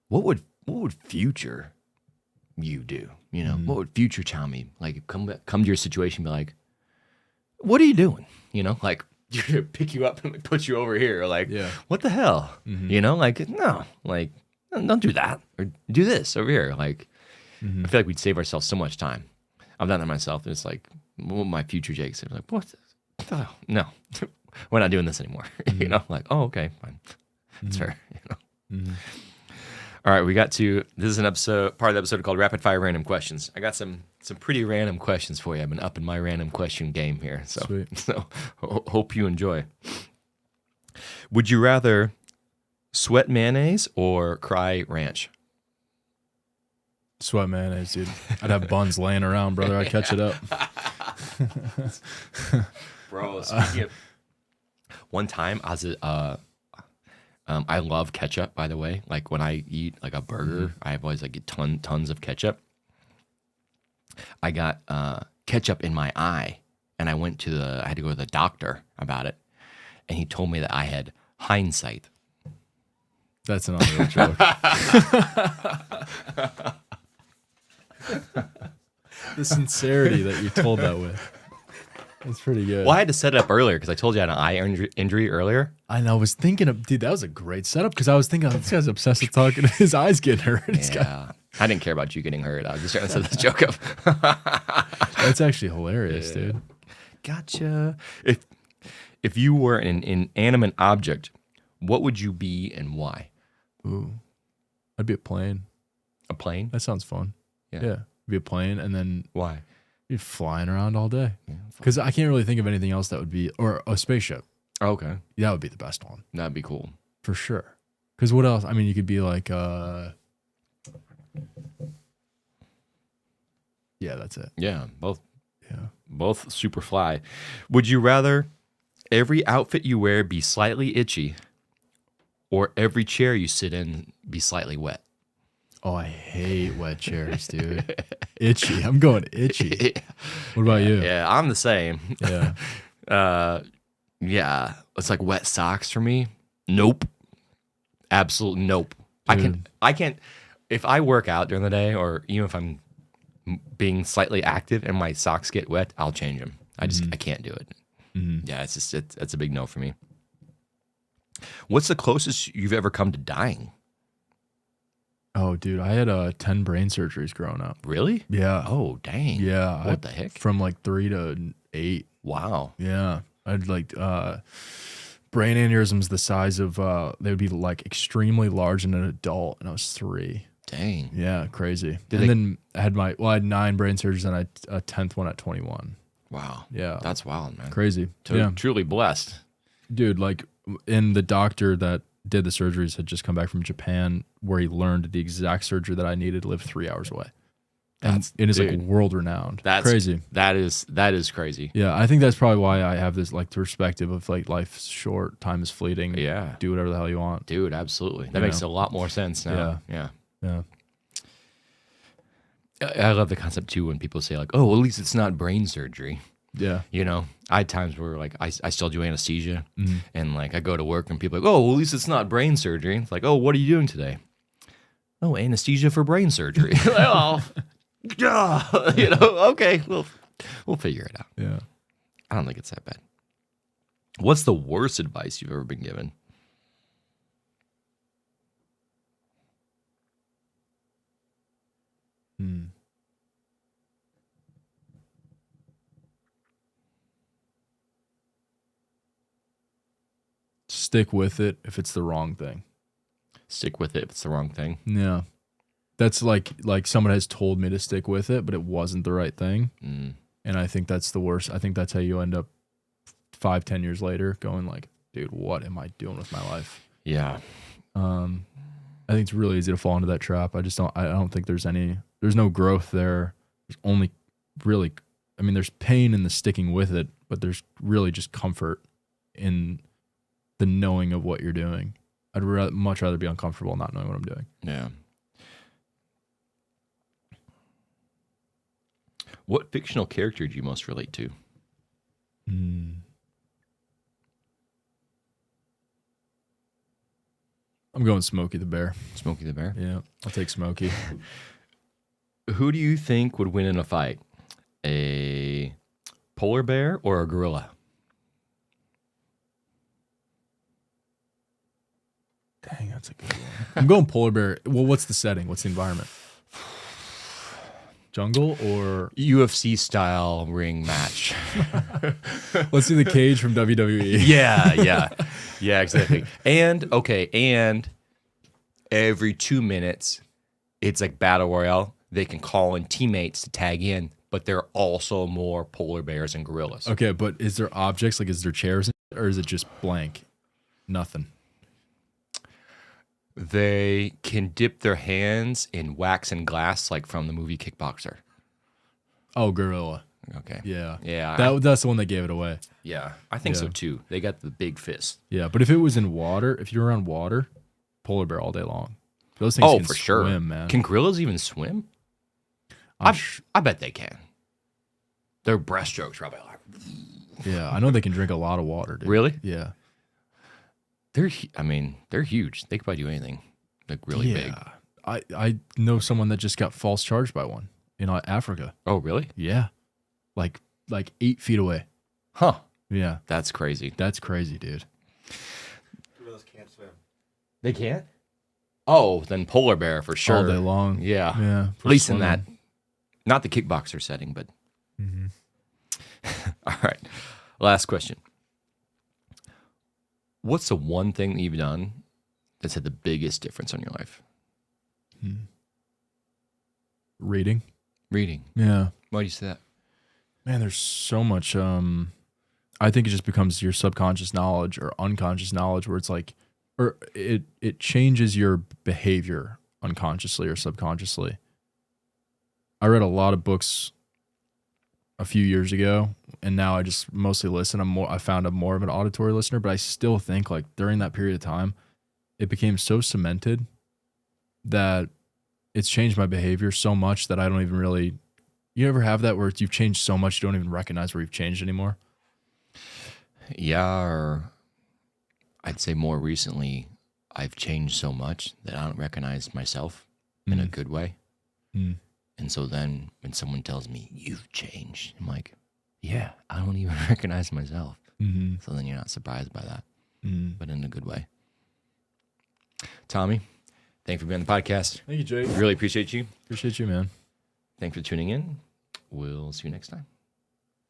what would future you do? You know, what would future Tommy like come to your situation and be like, what are you doing? You know, like pick you up and put you over here. Or like, what the hell? You know, like, no, like, don't do that or do this over here. Like, I feel like we'd save ourselves so much time. I've done that myself. And it's like, what my future Jake said, like, what? Oh, no, we're not doing this anymore. You know, like, oh, okay, fine. That's fair. You know? All right, this is an episode, part of the episode called Rapid Fire Random Questions. I got some pretty random questions for you. I've been upping my random question game here. So hope you enjoy. Would you rather sweat mayonnaise or cry ranch? Sweat mayonnaise, dude. I'd have buns laying around, brother. I'd catch it up. Bro, speaking of, one time I I love ketchup, by the way. Like when I eat like a burger, I always like get tons of ketchup. I got ketchup in my eye, and I had to go to the doctor about it, and he told me that I had hindsight. That's an unreal joke. The sincerity that you told that with. That's pretty good. Well, I had to set it up earlier because I told you I had an eye injury earlier. I know. I was thinking of, dude, that was a great setup because I was thinking, oh, this guy's obsessed with talking. His eyes getting hurt. Yeah. I didn't care about you getting hurt. I was just trying to set this joke up. That's actually hilarious, dude. Gotcha. If you were an inanimate object, what would you be and why? Ooh. I'd be a plane. A plane? That sounds fun. Yeah. Be a plane and then Why? you're flying around all day. Because I can't really think of anything else that would be, or a spaceship. Okay. That would be the best one. That'd be cool. For sure. Because what else? I mean, you could be like, yeah, that's it. Yeah, both. Yeah. Both super fly. Would you rather every outfit you wear be slightly itchy or every chair you sit in be slightly wet? Oh, I hate wet chairs, dude. Itchy. I'm going itchy. What about you? Yeah, I'm the same. Yeah. Yeah, it's like wet socks for me. Nope. Absolute nope. Dude. I can't, if I work out during the day or even if I'm being slightly active and my socks get wet, I'll change them. I can't do it. Yeah, it's a big no for me. What's the closest you've ever come to dying? Oh, dude, I had 10 brain surgeries growing up. Really? Yeah. Oh, dang. Yeah. What the heck? From like 3 to 8. Wow. Yeah. I'd like brain aneurysms the size of they would be like extremely large in an adult, and I was 3. Dang. Yeah, crazy. Then I had I had 9 brain surgeries and a 10th one at 21. Wow. Yeah. That's wild, man. Crazy. Yeah. Truly blessed. Dude, like, and the doctor that did the surgeries had just come back from Japan where he learned the exact surgery that I needed to live 3 hours away. And it is like world renowned. That's crazy. That is crazy. Yeah, I think that's probably why I have this like perspective of like life's short, time is fleeting. Yeah. Do whatever the hell you want. Dude, absolutely. That makes a lot more sense now. Yeah. I love the concept too when people say like, oh, well, at least it's not brain surgery. Yeah. You know, I had times where like I still do anesthesia and like I go to work and people are like, oh, well, at least it's not brain surgery. It's like, oh, what are you doing today? Oh, anesthesia for brain surgery. Like, oh, yeah, you know, okay, we'll figure it out. Yeah. I don't think it's that bad. What's the worst advice you've ever been given? Stick with it if it's the wrong thing. Stick with it if it's the wrong thing. Yeah. That's like someone has told me to stick with it, but it wasn't the right thing. And I think that's the worst. I think that's how you end up 5-10 years later going like, dude, what am I doing with my life? Yeah. I think it's really easy to fall into that trap. I don't think there's no growth there. There's only really, I mean, there's pain in the sticking with it, but there's really just comfort in the knowing of what you're doing. I'd much rather be uncomfortable not knowing what I'm doing. Yeah. What fictional character do you most relate to? I'm going Smokey the Bear. Smokey the Bear? Yeah, I'll take Smokey. Who do you think would win in a fight? A polar bear or a gorilla? Dang, that's a good one. I'm going polar bear. Well, what's the setting? What's the environment? Jungle or UFC style ring match. Let's do the cage from WWE. Yeah, exactly. And every 2 minutes, it's like battle royale. They can call in teammates to tag in, but there are also more polar bears and gorillas. Okay, but is there objects? Like, is there chairs, or is it just blank? Nothing. They can dip their hands in wax and glass, like from the movie Kickboxer. Oh, gorilla. Okay. Yeah. Yeah. That's the one that gave it away. Yeah. I think so Yeah. too. They got the big fist. Yeah, but if it was in water, if you're around water, polar bear all day long. Those things Oh, can for sure. swim, man. Can gorillas even swim? I bet they can. Their breaststrokes probably like. Yeah, I know they can drink a lot of water, dude. Really? Yeah. They're huge. They could probably do anything. Like really big. I know someone that just got false charged by one in Africa. Oh, really? Yeah. Like 8 feet away. Huh. Yeah. That's crazy. That's crazy, dude. Gorillas can't swim. They can't? Oh, then polar bear for sure. All day long. Yeah. Yeah. At least in that, not the kickboxer setting, but. Mm-hmm. All right. Last question. What's the one thing that you've done that's had the biggest difference on your life? Reading. Reading. Yeah. Why do you say that? Man, there's so much. I think it just becomes your subconscious knowledge or unconscious knowledge where it's like, or it changes your behavior unconsciously or subconsciously. I read a lot of books a few years ago, and now I just mostly listen. I found I'm more of an auditory listener, but I still think like during that period of time, it became so cemented that it's changed my behavior so much that I don't even really. You ever have that where you've changed so much you don't even recognize where you've changed anymore? Yeah, or I'd say more recently, I've changed so much that I don't recognize myself in a good way. Mm. And so then when someone tells me, you've changed, I'm like, yeah, I don't even recognize myself. Mm-hmm. So then you're not surprised by that, Mm. but in a good way. Tommy, thanks for being on the podcast. Thank you, Jake. Really appreciate you. Appreciate you, man. Thanks for tuning in. We'll see you next time.